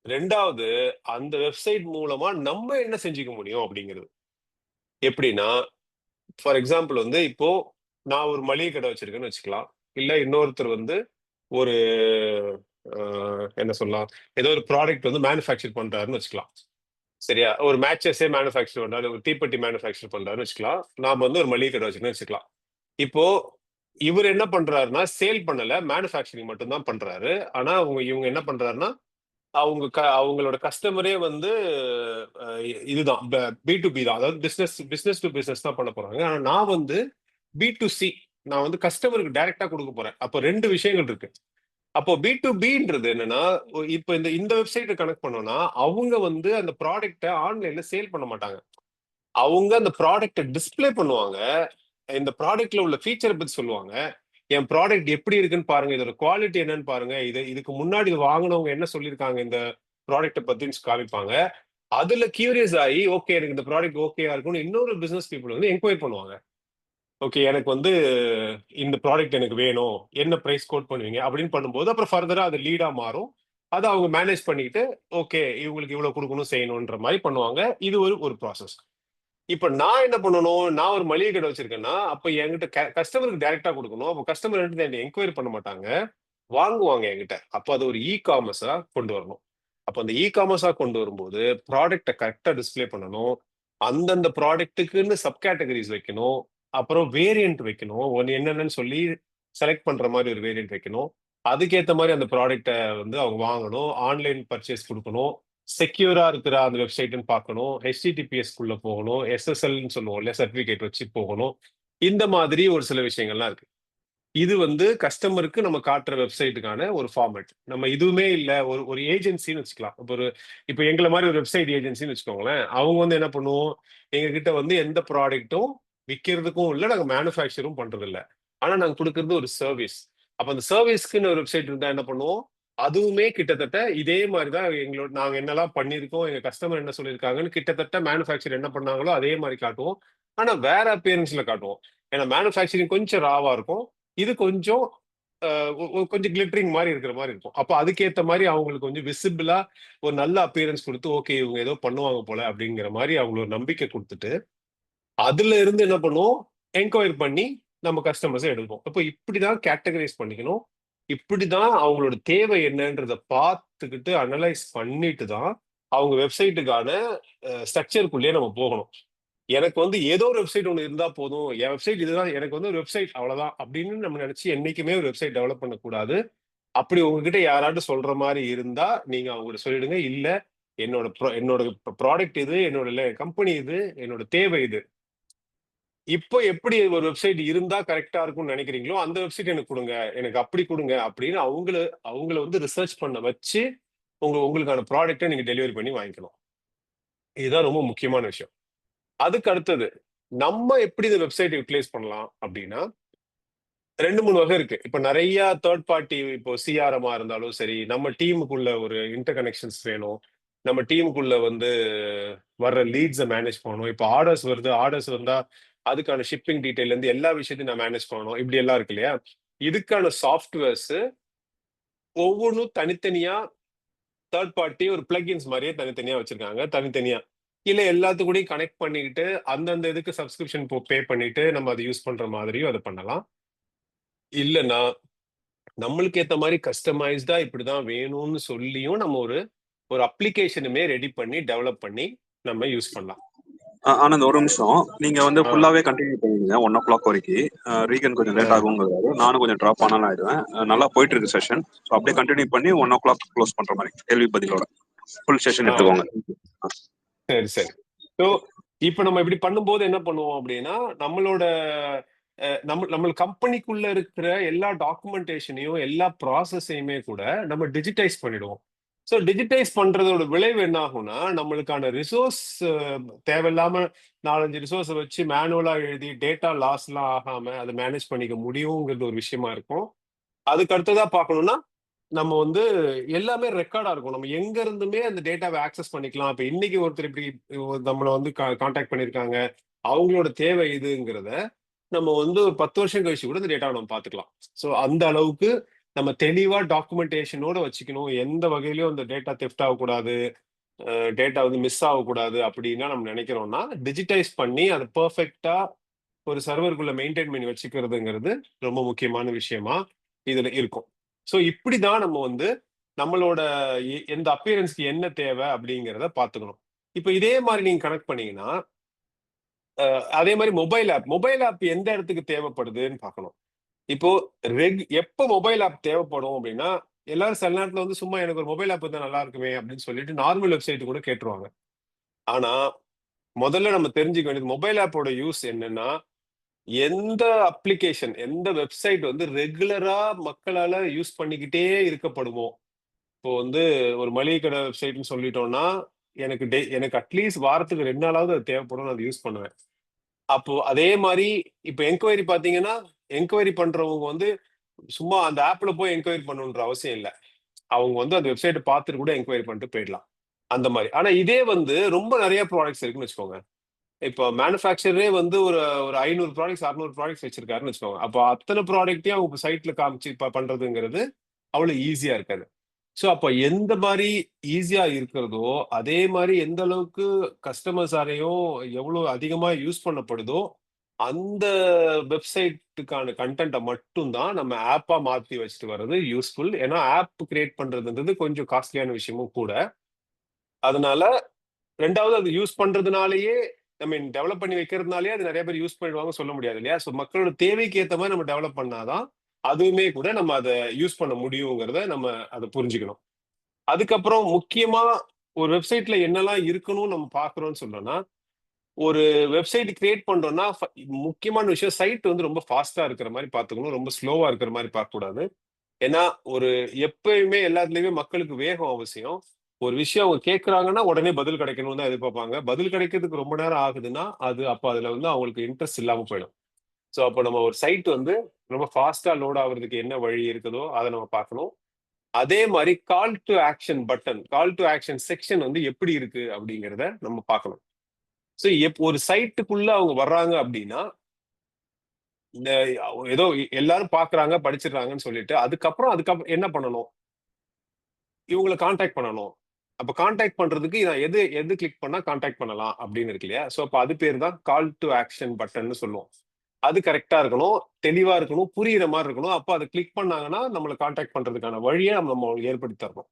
ரெண்டாவது அந்த வெப்சைட் மூலமா நம்ம என்ன செஞ்சுக்க முடியும் அப்படிங்கிறது. எப்படின்னா ஃபார் எக்ஸாம்பிள் வந்து இப்போ நான் ஒரு மளிகை கடை வச்சிருக்கேன்னு வச்சுக்கலாம். இல்ல இன்னொருத்தர் வந்து ஒரு என்ன சொல்லலாம், ஏதோ ஒரு ப்ராடக்ட் வந்து மேனுஃபேக்சர் பண்றாருன்னு வச்சுக்கலாம். சரியா, ஒரு மேட்சஸே மேனுஃபேக்சர் பண்றாரு, ஒரு தீப்பெட்டி மேனுஃபேக்சர் பண்றாருன்னு வச்சுக்கலாம். நாம வந்து ஒரு மளிகை கடை வச்சிருக்கோம்னு வச்சுக்கலாம். இப்போ இவர் என்ன பண்றாருன்னா சேல் பண்ணல, மேனுஃபேக்சரிங் மட்டும் தான் பண்றாரு. ஆனா இவங்க என்ன பண்றாருன்னா அவங்களோட கஸ்டமரே வந்து இதுதான் பி டு பி தான், அதாவது பிசினஸ் டு பிசினஸ் தான் பண்ண போறாங்க. ஆனா நான் வந்து பி டு சி, நான் வந்து கஸ்டமருக்கு டைரக்டா கொடுக்க போறேன். அப்போ ரெண்டு விஷயங்கள் இருக்கு. அப்போ பி டு பின்றது என்னன்னா, இப்போ இந்த இந்த வெப்சைட்டை கனெக்ட் பண்ணோம்னா அவங்க வந்து அந்த ப்ராடக்ட்டை ஆன்லைன்ல சேல் பண்ண மாட்டாங்க. அவங்க அந்த ப்ராடக்ட்டை டிஸ்ப்ளே பண்ணுவாங்க. இந்த ப்ராடக்ட்ல உள்ள ஃபீச்சரை பத்தி சொல்லுவாங்க. என் ப்ராடக்ட் எப்படி இருக்குன்னு பாருங்க, இதோட குவாலிட்டி என்னன்னு பாருங்க, இதுக்கு முன்னாடி இது வாங்கினவங்க என்ன சொல்லியிருக்காங்க இந்த ப்ராடக்ட்டை பத்தின்னு காமிப்பாங்க. அதுல கியூரியஸ் ஆகி ஓகே எனக்கு இந்த ப்ராடக்ட் ஓகேயா இருக்கும்னு இன்னொரு பிசினஸ் பீப்புள் வந்து என்கொயரி பண்ணுவாங்க. ஓகே எனக்கு வந்து இந்த ப்ராடக்ட் எனக்கு வேணும், என்ன பிரைஸ் கோட் பண்ணுவீங்க அப்படின்னு பண்ணும்போது அப்புறம் ஃபர்தரா அது லீடா மாறும். அதை அவங்க மேனேஜ் பண்ணிக்கிட்டு ஓகே இவங்களுக்கு இவ்வளவு கொடுக்கணும் செய்யணும்ன்ற மாதிரி பண்ணுவாங்க. இது ஒரு ஒரு ப்ராசஸ். இப்ப நான் என்ன பண்ணணும், நான் ஒரு மளிகை கடை வச்சிருக்கேன்னா அப்ப என்கிட்ட கஸ்டமருக்கு டைரக்டா கொடுக்கணும். அப்ப கஸ்டமர் என்ன என்கொயரி பண்ண மாட்டாங்க, வாங்குவாங்க என்கிட்ட. அப்ப அது ஒரு இ காமர்ஸா கொண்டு வரணும். அப்ப அந்த இ காமர்ஸா கொண்டு வரும்போது ப்ராடக்ட்டை கரெக்டா டிஸ்ப்ளே பண்ணணும். அந்தந்த ப்ராடக்ட்டுக்குன்னு சப் கேட்டகரிஸ் வைக்கணும். அப்புறம் வேரியன்ட் வைக்கணும். ஒன்னு என்னென்னு சொல்லி செலக்ட் பண்ற மாதிரி ஒரு வேரியன்ட் வைக்கணும். அதுக்கேத்த மாதிரி அந்த ப்ராடக்ட்டை வந்து அவங்க வாங்கணும். ஆன்லைன் பர்ச்சேஸ் கொடுக்கணும். செக்யூரா இருக்கிற அந்த வெப்சைட்னு பார்க்கணும். HTTPS குள்ள போகணும். SSLன்னு சொல்லுவோம் இல்லையா, சர்டிபிகேட் வச்சு போகணும். இந்த மாதிரி ஒரு சில விஷயங்கள்லாம் இருக்கு. இது வந்து கஸ்டமருக்கு நம்ம காட்டுற வெப்சைட்டுக்கான ஒரு ஃபார்மேட். நம்ம இதுவுமே இல்ல ஒரு ஒரு ஏஜென்சின்னு வச்சுக்கலாம். இப்போ எங்களை மாதிரி ஒரு வெப்சைட் ஏஜென்சின்னு வச்சுக்கோங்களேன். அவங்க வந்து என்ன பண்ணுவோம், எங்க கிட்ட வந்து எந்த ப்ராடக்ட்டும் விற்கிறதுக்கும் இல்லை, நாங்க மேனுஃபேக்சரும் பண்றது இல்லை. ஆனா நாங்க கொடுக்கறது ஒரு சர்வீஸ். அப்ப அந்த சர்வீஸ்க்குன்னு ஒரு வெப்சைட் இருந்தா என்ன பண்ணுவோம், அதுவுமே கிட்டத்தட்ட இதே மாதிரிதான் நாங்க என்னெல்லாம் பண்ணியிருக்கோம், எங்க கஸ்டமர் என்ன சொல்லியிருக்காங்கன்னு கிட்டத்தட்ட மேனுஃபேக்சர் என்ன பண்ணாங்களோ அதே மாதிரி காட்டுவோம். ஆனா வேற அப்பியரன்ஸ்ல காட்டுவோம். ஏன்னா மேனுஃபேக்சரிங் கொஞ்சம் ராவா இருக்கும், இது கொஞ்சம் கொஞ்சம் கிளிட்டரிங் மாதிரி இருக்கிற மாதிரி இருக்கும். அப்போ அதுக்கேற்ற மாதிரி அவங்களுக்கு கொஞ்சம் விசிபிளா ஒரு நல்ல அப்பியரன்ஸ் கொடுத்து, ஓகே இவங்க ஏதோ பண்ணுவாங்க போல அப்படிங்கிற மாதிரி அவங்களுக்கு ஒரு நம்பிக்கை கொடுத்துட்டு, அதுல இருந்து என்ன பண்ணுவோம், என்கொயரி பண்ணி நம்ம கஸ்டமர்ஸை எடுப்போம். அப்போ இப்படிதான் கேட்டகரைஸ் பண்ணிக்கணும். இப்படிதான் அவங்களோட தேவை என்னன்றத பார்த்துக்கிட்டு அனலைஸ் பண்ணிட்டு தான் அவங்க வெப்சைட்டுக்கான ஸ்ட்ரக்சருக்குள்ளேயே நம்ம போகணும். எனக்கு வந்து ஏதோ ஒரு வெப்சைட் ஒன்று இருந்தா போதும், என் வெப்சைட் இதுதான், எனக்கு வந்து ஒரு வெப்சைட் அவ்வளவுதான் அப்படின்னு நம்ம நினைச்சு என்னைக்குமே ஒரு வெப்சைட் டெவலப் பண்ணக்கூடாது. அப்படி உங்ககிட்ட யாராட்டும் சொல்ற மாதிரி இருந்தா நீங்க அவங்ககிட்ட சொல்லிடுங்க, இல்ல என்னோட ப்ராடக்ட் இது, என்னோட கம்பெனி இது, என்னோட தேவை இது. இப்போ எப்படி ஒரு வெப்சைட் இருந்தா கரெக்டா இருக்கும்னு நினைக்கிறீங்களோ அந்த வெப்சைட் எனக்கு கொடுங்க, எனக்கு அப்படி கொடுங்க அப்படின்னு அவங்கள வந்து ரிசர்ச் பண்ண வச்சு உங்களுக்கான ப்ராடக்ட்டை நீங்க டெலிவரி பண்ணி வாங்கிக்கணும். இதுதான் ரொம்ப முக்கியமான விஷயம். அதுக்கு அடுத்தது நம்ம எப்படி இந்த வெப்சைட் யூட்டிலைஸ் பண்ணலாம் அப்படின்னா, 2-3 வகை இருக்கு. இப்ப நிறைய தேர்ட் பார்ட்டி, இப்போ சிஆர்எம்மா இருந்தாலும் சரி, நம்ம டீமுக்குள்ள ஒரு இன்டர் கனெக்ஷன்ஸ் வேணும். நம்ம டீமுக்குள்ள வந்து வர்ற லீட்ஸை மேனேஜ் பண்ணணும். இப்போ ஆர்டர்ஸ் வந்தா அதுக்கான ஷிப்பிங் டீடைல் இருந்து எல்லா விஷயத்தையும் நான் மேனேஜ் பண்ணணும். இப்படி எல்லாம் இருக்கு இல்லையா? இதுக்கான சாஃப்ட்வேர்ஸ் ஒவ்வொன்றும் தனித்தனியா தேர்ட் பார்ட்டி ஒரு பிளக்இன்ஸ் மாதிரியே தனித்தனியா வச்சிருக்காங்க. தனித்தனியா இல்ல எல்லாத்துக்கூடயும் கனெக்ட் பண்ணிக்கிட்டு அந்தந்த இதுக்கு சப்ஸ்கிரிப்ஷன் பே பண்ணிட்டு நம்ம அதை யூஸ் பண்ற மாதிரியும் அதை பண்ணலாம். இல்லைன்னா நம்மளுக்கு ஏத்த மாதிரி கஸ்டமைஸ்டா இப்படிதான் வேணும்னு சொல்லியும் நம்ம ஒரு அப்ளிகேஷனுமே ரெடி பண்ணி டெவலப் பண்ணி நம்ம யூஸ் பண்ணலாம். ஆனந்த் ஒரு நிமிஷம், நீங்க வந்து ஃபுல்லாவே கண்டினியூ பண்ணுவீங்க 1 o'clock வரைக்கும். ரீகன் கொஞ்சம் லேட் ஆகுங்கிறாரு, நானும் கொஞ்சம் ட்ராப் ஆனாலும் ஆயிடுவேன். நல்லா போயிட்டு இருக்கு செஷன். ஸோ அப்படியே கண்டினியூ பண்ணி 1 o'clock க்ளோஸ் பண்ற மாதிரி கேள்வி பதிலோட ஃபுல் செஷன் எடுத்துக்கோங்க. சரி சரி. ஸோ இப்போ நம்ம இப்படி பண்ணும்போது என்ன பண்ணுவோம் அப்படின்னா, நம்மளோட நம்ம கம்பெனிக்குள்ள இருக்கிற எல்லா டாக்குமெண்டேஷனையும் எல்லா ப்ராசஸையுமே கூட நம்ம டிஜிட்டைஸ் பண்ணிடுவோம். ஸோ டிஜிட்டைஸ் பண்றதோட விளைவு என்ன ஆகும்னா, நம்மளுக்கான ரிசோர்ஸ் தேவையில்லாம 4-5 ரிசோர்ஸை வச்சு மேனுவலா எழுதி டேட்டா லாஸ்லாம் ஆகாம அதை மேனேஜ் பண்ணிக்க முடியுங்கிறது ஒரு விஷயமா இருக்கும். அதுக்கு அடுத்ததா பார்க்கணும்னா, நம்ம வந்து எல்லாமே ரெக்கார்டா இருக்கும். நம்ம எங்க இருந்துமே அந்த டேட்டாவை ஆக்சஸ் பண்ணிக்கலாம். இப்ப இன்னைக்கு ஒருத்தர் இப்படி நம்மள வந்து கான்டாக்ட் பண்ணிருக்காங்க, அவங்களோட தேவை இதுங்கிறத நம்ம வந்து ஒரு 10 வருஷம் கழிச்சு கூட இந்த டேட்டாவை நம்ம பார்த்துக்கலாம். ஸோ அந்த அளவுக்கு நம்ம தெளிவா டாக்குமெண்டேஷனோட வச்சுக்கணும். எந்த வகையிலயும் அந்த டேட்டா தெஃப்ட் ஆகக்கூடாது, டேட்டா வந்து மிஸ் ஆகக்கூடாது அப்படின்னா நம்ம நினைக்கிறோம்னா, டிஜிட்டைஸ் பண்ணி அதை பெர்ஃபெக்ட்டா ஒரு சர்வருக்குள்ள மெயின்டைன் பண்ணி வச்சுக்கிறதுங்கிறது ரொம்ப முக்கியமான விஷயமா இதுல இருக்கும். ஸோ இப்படிதான் நம்ம வந்து நம்மளோட எந்த அப்பியரன்ஸ்க்கு என்ன தேவை அப்படிங்கிறத பார்த்துக்கணும். இப்போ இதே மாதிரி நீங்க கனெக்ட் பண்ணீங்கன்னா, அதே மாதிரி மொபைல் ஆப் எந்த இடத்துக்கு தேவைப்படுதுன்னு பார்க்கணும். இப்போ எப்போ மொபைல் ஆப் தேவைப்படும் அப்படின்னா, எல்லாரும் சில நேரத்துல வந்து சும்மா எனக்கு ஒரு மொபைல் ஆப் இருந்தா நல்லா இருக்குமே அப்படின்னு சொல்லிட்டு நார்மல் வெப்சைட் கூட கேட்டுருவாங்க. ஆனா முதல்ல நம்ம தெரிஞ்சுக்க வேண்டியது மொபைல் ஆப்போட யூஸ் என்னன்னா, எந்த அப்ளிகேஷன், எந்த வெப்சைட் வந்து ரெகுலரா மக்களால யூஸ் பண்ணிக்கிட்டே இருக்கப்படுமோ, இப்போ வந்து ஒரு மளிகை கடை வெப்சைட்னு சொல்லிட்டோம்னா, எனக்கு அட்லீஸ்ட் வாரத்துக்கு 2 நாளாவது அது தேவைப்படும். நான் அதை யூஸ் பண்ணுவேன். அப்போ அதே மாதிரி இப்போ என்கொயரி பார்த்தீங்கன்னா, என்கொயரி பண்றவங்க வந்து சும்மா அந்த ஆப்ல போய் என்கொயரி பண்ணணுன்ற அவசியம் இல்ல. அவங்க வந்து அந்த வெப்சைட்ட பார்த்துட்டு கூட என்கொயரி பண்ணிட்டு போயிடலாம். அந்த மாரி. ஆனா இதே வந்து ரொம்ப நெறைய ப்ராடக்ட்ஸ் இருக்குன்னு வச்சுக்கோங்க. இப்போ மேனுஃபேக்சரரே வந்து ஒரு ஒரு 500 ப்ராடக்ட்ஸ், 600 ப்ராடக்ட்ஸ் வச்சிருக்காருன்னு வச்சுக்கோங்க. அப்போ அத்தனை ப்ராடக்ட்டையும் அவங்க சைட்ல காமிச்சு பண்றதுங்கிறது அவ்வளவு ஈஸியா இருக்காது. ஸோ அப்ப எந்த மாரி ஈஸியா இருக்கிறதோ, அதே மாரி எந்த அளவுக்கு கஸ்டமர்ஸாலயும் எவ்வளவு அதிகமா யூஸ் பண்ணப்படுதோ, அந்த வெப்சைட்டுக்கான கன்டென்ட்ட மட்டும் தான் நம்ம ஆப்பா மாத்தி வச்சுட்டு வர்றது யூஸ்ஃபுல். ஏன்னா ஆப் கிரியேட் பண்றதுன்றது கொஞ்சம் காஸ்ட்லியான விஷயமும் கூட. அதனால 2வது அது யூஸ் பண்றதுனாலயே டெவலப் பண்ணி வைக்கிறதுனாலயே அது நெறைய பேர் யூஸ் பண்ணிடுவாங்கன்னு சொல்ல முடியாது இல்லையா? ஸோ மக்களோட தேவைக்கு ஏத்த மாரி நம்ம டெவலப் பண்ணா தான், அதுவுமே கூட நம்ம அத யூஸ் பண்ண முடியுங்கிறத நம்ம அத புரிஞ்சுக்கணும். அதுக்கப்புறம் முக்கியமா ஒரு வெப்சைட்ல என்னெல்லாம் இருக்கணும்னு நம்ம பார்க்குறோம்னு சொன்னோம்னா, ஒரு வெப்சைட் கிரியேட் பண்றோம்னா, முக்கியமான விஷயம் சைட் வந்து ரொம்ப ஃபாஸ்ட்டா இருக்கிற மாரி பார்த்துக்கணும். ரொம்ப ஸ்லோவா இருக்கிற மாரி பார்க்கக்கூடாது. ஏன்னா, ஒரு எப்பயுமே எல்லாத்துலயுமே மக்களுக்கு வேகம் அவசியம். ஒரு விஷயம் அவங்க கேட்கறாங்கன்னா, உடனே பதில் கிடைக்கணும்னு தான் எதிர்பார்ப்பாங்க. பதில் கிடைக்கிறதுக்கு ரொம்ப நேரம் ஆகுதுன்னா, அப்ப அதுல வந்து அவங்களுக்கு இன்ட்ரெஸ்ட் இல்லாம போயிடும். ஸோ அப்ப நம்ம ஒரு சைட் வந்து ரொம்ப ஃபாஸ்ட்டா லோட் ஆகுறதுக்கு என்ன வழி இருக்குதோ, அத நம்ம பார்க்கணும். அதே மாரி கால் டூ ஆக்ஷன் செக்ஷன் வந்து எப்படி இருக்கு அப்படிங்கிறத நம்ம பார்க்கணும். ஸோ ஒரு சைட்டுக்குள்ள அவங்க வர்றாங்க அப்படின்னா, இந்த ஏதோ எல்லாரும் பாக்குறாங்க படிச்சிடுறாங்கன்னு சொல்லிட்டு அதுக்கப்புறம் என்ன பண்ணணும், இவங்களை காண்டாக்ட் பண்ணணும். அப்ப காண்டாக்ட் பண்றதுக்கு நான் எது எது கிளிக் பண்ணா காண்டாக்ட் பண்ணலாம் அப்படின்னு இருக்கு இல்லையா? சோ அப்ப அது பேர் தான் கால் டு ஆக்ஷன் பட்டன்னு சொல்லுவோம். அது கரெக்டா இருக்கணும், தெளிவா இருக்கணும், புரியுற மாதிரி இருக்கணும். அப்ப அதை கிளிக் பண்ணாங்கன்னா நம்மளை காண்டாக்ட் பண்றதுக்கான வழியை நம்ம ஏற்படுத்தி தரணும்.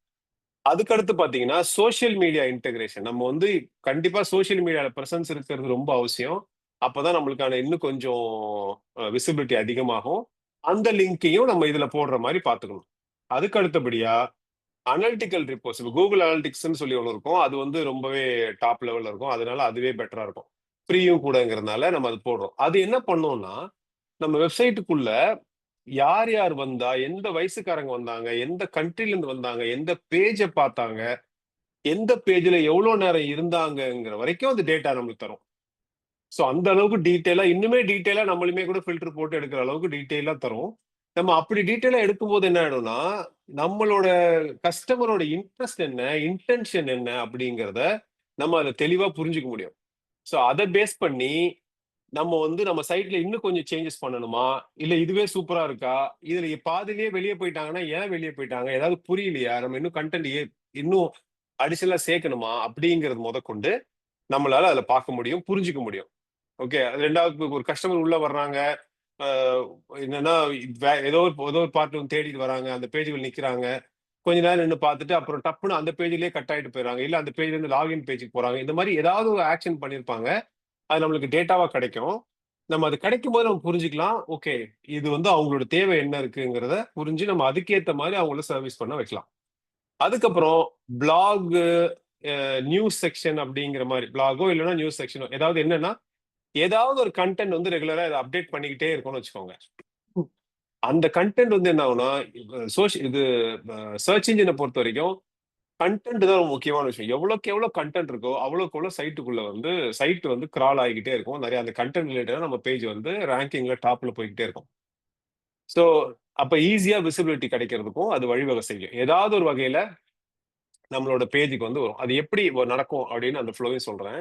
அதுக்கடுத்து பாத்தீங்கன்னா சோஷியல் மீடியா இன்டகிரேஷன். நம்ம வந்து கண்டிப்பா சோஷியல் மீடியால பிரசன்ஸ் இருக்கிறது ரொம்ப அவசியம். அப்பதான் நம்மளுக்கான இன்னும் கொஞ்சம் விசிபிலிட்டி அதிகமாகும். அந்த லிங்கையும் நம்ம இதுல போடுற மாதிரி பாத்துக்கணும். அதுக்கு அடுத்தபடியா அனலிட்டிக்கல் ரிப்போர்ட்ஸ், கூகுள் அனலிட்டிக்ஸ்ன்னு சொல்லி ஒன்று இருக்கும். அது வந்து ரொம்பவே டாப் லெவல்ல இருக்கும். அதனால அதுவே பெட்டரா இருக்கும். ஃப்ரீயும் கூடங்கிறதுனால நம்ம அது போடுறோம். அது என்ன பண்ணோம்னா, நம்ம வெப்சைட்டுக்குள்ள யார் யார் வந்தா, எந்த வயசுக்காரங்க வந்தாங்க, எந்த கண்ட்ரில இருந்து வந்தாங்க, எந்த பேஜ பார்த்தாங்க, எந்த பேஜ்ல எவ்வளவு நேரம் இருந்தாங்கங்கிற வரைக்கும் அந்த டேட்டா நம்மளுக்கு தரும். சோ அந்த அளவுக்கு டீட்டெயிலா, இன்னுமே டீட்டெயிலா நம்மளுமே கூட ஃபில்டர் போட்டு எடுக்கிற அளவுக்கு டீட்டெயிலா தரும். நம்ம அப்படி டீட்டெயிலா எடுக்கும்போது என்ன ஆயிடும்னா, நம்மளோட கஸ்டமரோட இன்ட்ரெஸ்ட் என்ன, இன்டென்ஷன் என்ன அப்படிங்கிறத நம்ம அதை தெளிவா புரிஞ்சுக்க முடியும். சோ அதை பேஸ் பண்ணி நம்ம வந்து நம்ம சைட்ல இன்னும் கொஞ்சம் சேஞ்சஸ் பண்ணணுமா, இல்ல இதுவே சூப்பரா இருக்கா, இதுல பாதியிலேயே வெளியே போயிட்டாங்கன்னா ஏன் வெளியே போயிட்டாங்க, ஏதாவது புரியலையா, நம்ம இன்னும் கண்டென்ட் இன்னும் அடிஷனலா சேர்க்கணுமா அப்படிங்கிறது முதற்கொண்டு நம்மளால அதுல பார்க்க முடியும், புரிஞ்சுக்க முடியும். ஓகே. ரெண்டாவது ஒரு கஸ்டமர் உள்ள வர்றாங்க, ஆஹ் என்னன்னா ஏதோ ஒரு பார்ட் வந்து தேடிட்டு வராங்க, அந்த பேஜ்ல நிக்கிறாங்க, கொஞ்ச நேரம் நின்று பார்த்துட்டு அப்புறம் டப்புன்னு அந்த பேஜ்லயே கட் ஆயிட்டு போயிடுறாங்க, இல்ல அந்த பேஜ்ல இருந்து லாகின் பேஜுக்கு போறாங்க. இந்த மாதிரி ஏதாவது ஒரு ஆக்ஷன் பண்ணிருப்பாங்க. அது நம்மளுக்கு டேட்டாவா கிடைக்கும். நம்ம அது கிடைக்கும் போது நம்ம புரிஞ்சுக்கலாம், ஓகே இது வந்து அவங்களோட தேவை என்ன இருக்குங்கிறத புரிஞ்சு நம்ம அதுக்கேத்த மாதிரி அவங்கள சர்வீஸ் பண்ண வைக்கலாம். அதுக்கப்புறம் பிளாக், நியூஸ் செக்ஷன் அப்படிங்கிற மாதிரி பிளாகோ இல்லைன்னா நியூஸ் செக்ஷனோ ஏதாவது என்னன்னா, ஏதாவது ஒரு கண்டென்ட் வந்து ரெகுலரா இதை அப்டேட் பண்ணிக்கிட்டே இருக்கும்னு வச்சுக்கோங்க. அந்த கண்டென்ட் வந்து என்ன ஆகும்னா, இது சர்ச் இன்ஜினை பொறுத்த வரைக்கும் கண்டென்ட் தான் ரொம்ப முக்கியமான விஷயம். எவ்வளவுக்கு எவ்வளவு கண்டென்ட் இருக்கோ அவ்வளவுக்கு எவ்வளவு சைட்டுக்குள்ள வந்து சைட் வந்து கிரால் ஆகிக்கிட்டே இருக்கும். நிறைய அந்த கண்டென்ட் ரிலேட்டடா நம்ம பேஜ் வந்து ரேங்கிங்ல டாப்ல போய்கிட்டே இருக்கும். ஸோ அப்ப ஈஸியா விசிபிலிட்டி கிடைக்கிறதுக்கும் அது வழிவகை செய்யும். ஏதாவது ஒரு வகையில நம்மளோட பேஜுக்கு வந்து வரும். அது எப்படி நடக்கும் அப்படின்னு அந்த ஃப்ளோவையும் சொல்றேன்.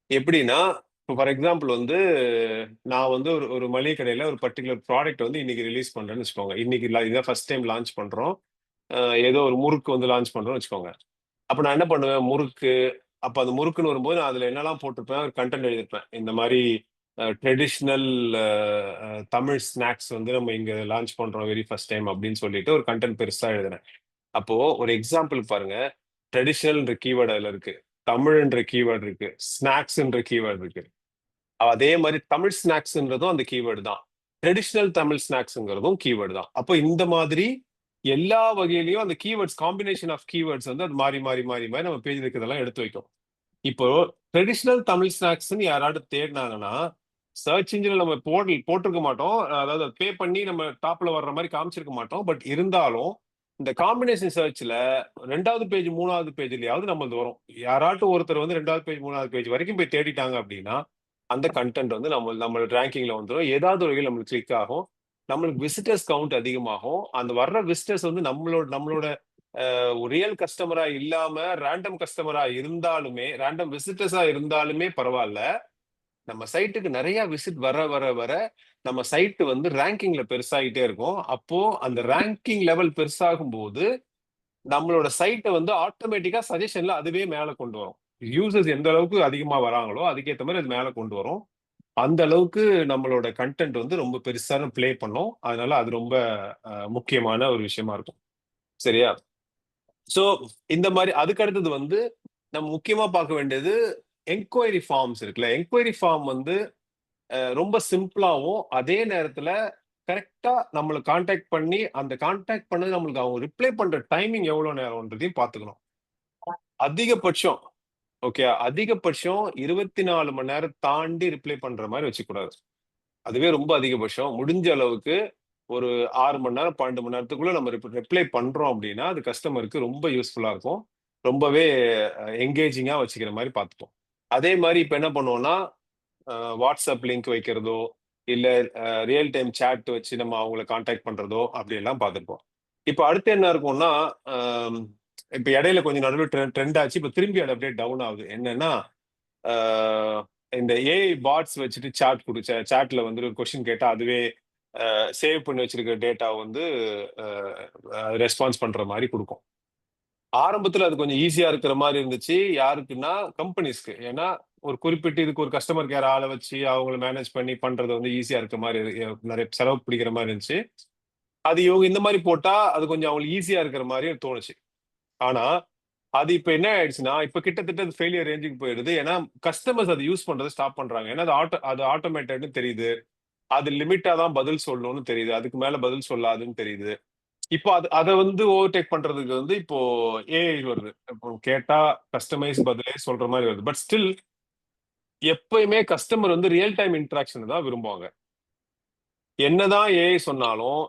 எப்படின்னா, இப்போ ஃபார் எக்ஸாம்பிள் வந்து நான் வந்து ஒரு ஒரு மளிகை கடையில ஒரு பர்ட்டிகுலர் ப்ராடக்ட் வந்து இன்னைக்கு ரிலீஸ் பண்றேன்னு வச்சுக்கோங்க. இன்னைக்கு இதான் ஃபர்ஸ்ட் டைம் லான்ச் பண்றோம். ஏதோ ஒரு முறுக்கு வந்து லான்ச் பண்றோம்னு வச்சுக்கோங்க. அப்ப நான் என்ன பண்ணுவேன், முறுக்கு. அப்ப அந்த முறுக்குன்னு வரும்போது நான் அதுல என்னெல்லாம் போட்டிருப்பேன், ஒரு கண்டென்ட் எழுதியிருப்பேன். இந்த மாதிரி ட்ரெடிஷ்னல் தமிழ் ஸ்நாக்ஸ் வந்து நம்ம இங்க லான்ச் பண்றோம் வெரி ஃபர்ஸ்ட் டைம் அப்படின்னு சொல்லிட்டு ஒரு கண்டென்ட் பெருசா எழுதுனேன். அப்போ ஒரு எக்ஸாம்பிள் பாருங்க, ட்ரெடிஷ்னல்ன்ற கீவேர்டு அதுல இருக்கு, தமிழ்ன்ற கீவேர்டு இருக்கு, ஸ்நாக்ஸ்ன்ற கீவேர்டு இருக்கு. அதே மாதிரி தமிழ் ஸ்நாக்ஸ்ன்றதும் அந்த கீவேர்டு தான், ட்ரெடிஷ்னல் தமிழ் ஸ்நாக்ஸ்ங்கிறதும் கீவேர்டு தான். அப்போ இந்த மாதிரி எல்லா வகையிலையும் அந்த கீவேர்ட்ஸ், காம்பினேஷன் ஆஃப் கீவேர்ட்ஸ் வந்து அது மாறி மாறி மாறி மாறி நம்ம பேஜ் இருக்கிறதெல்லாம் எடுத்து வைக்கும். இப்போ ட்ரெடிஷ்னல் தமிழ் ஸ்நாக்ஸ்ன்னு யாராவது தேடினாங்கன்னா சர்ச் இன்ஜினில் நம்ம போட்டிருக்க மாட்டோம். அதாவது பே பண்ணி நம்ம டாப்ல வர்ற மாதிரி காமிச்சிருக்க மாட்டோம். பட் இருந்தாலும் இந்த காம்பினேஷன் சர்ச்ல 2வது பேஜ் 3வது பேஜ்லயாவது நம்மளது வரும். யாராட்டும் ஒருத்தர் வந்து 2வது பேஜ் 3வது பேஜ் வரைக்கும் போய் தேடிட்டாங்க அப்படின்னா அந்த கண்டென்ட் வந்து நம்மளோட ரேங்கிங்ல வந்துடும். ஏதாவது ஒரு வகையில் நம்மளுக்கு கிளிக் ஆகும், நம்மளுக்கு விசிட்டர்ஸ் கவுண்ட் அதிகமாகும். அந்த வர்ற விசிட்டர்ஸ் வந்து நம்மளோட ரியல் கஸ்டமரா இல்லாம ரேண்டம் கஸ்டமரா இருந்தாலுமே, ரேண்டம் விசிட்டர்ஸா இருந்தாலுமே பரவாயில்ல, நம்ம சைட்டுக்கு நிறைய விசிட் வர வர வர நம்ம சைட் வந்து ரேங்கிங்ல பெருசாகிட்டே இருக்கும். அப்போ அந்த ரேங்கிங் லெவல் பெருசாகும் போது நம்மளோட சைட்டை வந்து ஆட்டோமேட்டிக்கா சஜஷன்ல அதுவே மேல கொண்டு வரும். யூசர்ஸ் எந்த அளவுக்கு அதிகமா வராங்களோ அதுக்கேற்ற மாதிரி அது மேல கொண்டு வரும். அந்த அளவுக்கு நம்மளோட கண்டென்ட் வந்து ரொம்ப பெருசான பிளே பண்ணும். அதனால அது ரொம்ப முக்கியமான ஒரு விஷயமா இருக்கும். சரியா? சோ இந்த மாதிரி அதுக்கு அடுத்தது வந்து நம்ம முக்கியமா பார்க்க வேண்டியது என்கொயரி ஃபார்ம்ஸ் இருக்குல்ல. என்கொயரி ஃபார்ம் வந்து ரொம்ப சிம்பிளாவும் அதே நேரத்துல கரெக்டா நம்மளை கான்டாக்ட் பண்ணி அந்த கான்டாக்ட் பண்ணது நம்மளுக்கு அவங்க ரிப்ளை பண்ற டைமிங் எவ்வளவு நேரம்ன்றதையும் பார்த்துக்கணும். அதிகபட்சம், ஓகே, அதிகபட்சம் 24 மணி நேரம் தாண்டி ரிப்ளை பண்ற மாதிரி வச்சுக்கூடாது. அதுவே ரொம்ப அதிகபட்சம். முடிஞ்ச அளவுக்கு ஒரு 6 மணி நேரம் 12 மணி நேரத்துக்குள்ள நம்ம ரிப்ளை பண்றோம் அப்படின்னா அது கஸ்டமருக்கு ரொம்ப யூஸ்ஃபுல்லா இருக்கும். ரொம்பவே என்கேஜிங்கா வச்சுக்கிற மாதிரி பார்த்துப்போம். அதே மாதிரி இப்ப என்ன பண்ணுவோம்னா, வாட்ஸ்அப் லிங்க் வைக்கிறதோ இல்ல ரியல் டைம் சாட் வச்சு நம்ம அவங்கள கான்டாக்ட் பண்றதோ அப்படி எல்லாம் பார்த்துருப்போம். இப்ப அடுத்து என்ன இருக்கும்னா, இப்ப இடையில கொஞ்சம் நடுவில் ட்ரெண்ட் ஆச்சு, இப்ப திரும்பி அது அப்படியே டவுன் ஆகுது. என்னன்னா, இந்த ஏஐ பாட்ஸ் வச்சுட்டு சாட்ல வந்து ஒரு கொஸ்டின் கேட்டா அதுவே சேவ் பண்ணி வச்சிருக்க டேட்டா வந்து ரெஸ்பான்ஸ் பண்ற மாதிரி கொடுக்கும். ஆரம்பத்துல அது கொஞ்சம் ஈஸியா இருக்கிற மாதிரி இருந்துச்சு. யாருக்குன்னா கம்பெனிஸ்க்கு. ஏன்னா ஒரு குறிப்பிட்ட இதுக்கு ஒரு கஸ்டமர் கேர் ஆளை வச்சு அவங்கள மேனேஜ் பண்ணி பண்றது வந்து ஈஸியா இருக்க மாதிரி நிறைய செலவு பிடிக்கிற மாதிரி இருந்துச்சு. அது இவங்க இந்த மாதிரி போட்டா அது கொஞ்சம் அவங்களுக்கு ஈஸியா இருக்கிற மாதிரி தோணுச்சு. ஆனா அது இப்ப என்ன ஆயிடுச்சுன்னா இப்ப கிட்டத்தட்ட அது ஃபெயிலியர் ரேஞ்சுக்கு போயிடுது. ஏன்னா கஸ்டமர்ஸ் அதை யூஸ் பண்றதை ஸ்டாப் பண்றாங்க. ஏன்னா அது ஆட்டோமேட்டட்னு தெரியுது. அது லிமிட்டா தான் பதில் சொல்லணும்னு தெரியுது. அதுக்கு மேல பதில் சொல்லாதுன்னு தெரியுது. இப்போ அதை வந்து ஓவர்டேக் பண்றதுக்கு வந்து இப்போ ஏஐ வருது. இப்போ கேட்டா கஸ்டமைஸ் பதிலே சொல்ற மாதிரி வருது. பட் ஸ்டில் எப்பயுமே கஸ்டமர் வந்து ரியல் டைம் இன்டராக்ஷன் தான் விரும்புவாங்க. என்னதான் ஏஐ சொன்னாலும்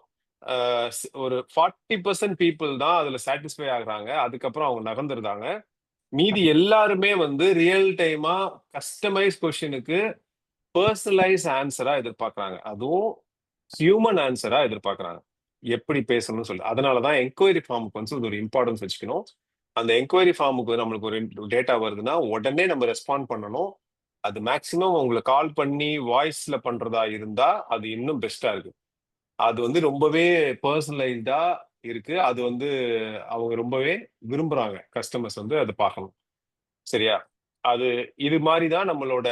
ஒரு 40% பீப்புள் தான் அதுல சாட்டிஸ்ஃபை ஆகுறாங்க. அதுக்கப்புறம் அவங்க நகர்ந்துருந்தாங்க. மீதி எல்லாருமே வந்து ரியல் டைமா கஸ்டமைஸ் கொஸ்டினுக்கு பர்சனலைஸ் ஆன்சரா எதிர்பார்க்கறாங்க. அதுவும் ஹியூமன் ஆன்சரா எதிர்பார்க்கறாங்க. எப்படி பேசணும்னு சொல்லி. அதனாலதான் என்கொயரி ஃபார்முக்கு வந்து ஒரு இம்பார்ட்டன்ஸ் வச்சுக்கணும். அந்த என்கொயரி ஃபார்முக்கு நம்மளுக்கு ஒரு டேட்டா வருதுன்னா உடனே நம்ம ரெஸ்பாண்ட் பண்ணணும். அது மேக்சிமம் உங்களை கால் பண்ணி வாய்ஸ்ல பண்றதா இருந்தா அது இன்னும் பெஸ்டா இருக்கு. அது வந்து ரொம்பவே பர்சனலைஸ்டா இருக்கு. அது வந்து அவங்க ரொம்பவே விரும்புறாங்க. கஸ்டமர்ஸ் வந்து அதை பார்க்கணும். சரியா? அது இது மாதிரி தான் நம்மளோட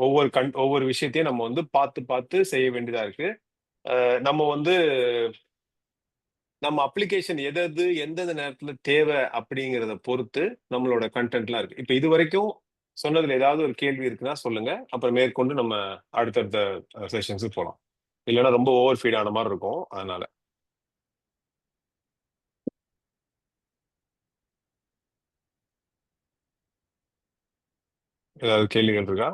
ஒவ்வொரு விஷயத்தையும் நம்ம வந்து பார்த்து பார்த்து செய்ய வேண்டியதா இருக்கு. நம்ம வந்து நம்ம அப்ளிகேஷன் எது எந்தெந்த நேரத்துல தேவை அப்படிங்கிறத பொறுத்து நம்மளோட கண்டென்ட்லாம் இருக்கு. இப்ப இது வரைக்கும் சொன்னதுல ஏதாவது ஒரு கேள்வி இருக்குன்னா சொல்லுங்க. அப்புறம் மேற்கொண்டு நம்ம அடுத்தடுத்த செஷன்ஸுக்கு போலாம். இல்லைன்னா ரொம்ப ஓவர் ஃபீட் ஆன மாதிரி இருக்கும். அதனால ஏதாவது கேள்விகள் இருக்கா?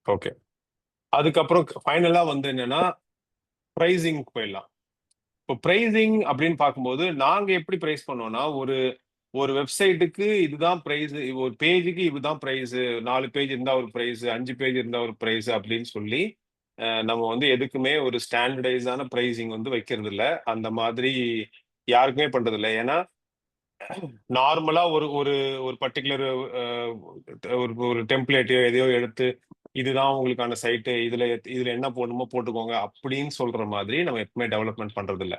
ஓகே. அதுக்கப்புறம் ஃபைனலா வந்து என்னன்னா பிரைசிங் போயிடலாம். இப்போ பிரைசிங் அப்படின்னு பார்க்கும்போது நாங்க எப்படி பிரைஸ் பண்ணோம்னா ஒரு ஒரு வெப்சைட்டுக்கு இதுதான் பிரைஸ், ஒரு பேஜுக்கு இதுதான் பிரைஸ், 4 பேஜ் இருந்தா ஒரு பிரைஸ், 5 பேஜ் இருந்தா ஒரு பிரைஸ் அப்படின்னு சொல்லி நம்ம வந்து எதுக்குமே ஒரு ஸ்டாண்டர்டைஸான பிரைசிங் வந்து வைக்கிறது இல்ல. அந்த மாதிரி யாருக்குமே பண்றது இல்ல. ஏன்னா நார்மலா ஒரு ஒரு ஒரு பர்டிகுலர் ஒரு ஒரு டெம்ப்ளேட்டையோ எதையோ எடுத்து இதுதான் உங்களுக்கான சைட்டு, இதுல என்ன போடணுமோ போட்டுக்கோங்க அப்படின்னு சொல்ற மாதிரி நம்ம எப்பவுமே டெவலப்மெண்ட் பண்றது இல்ல.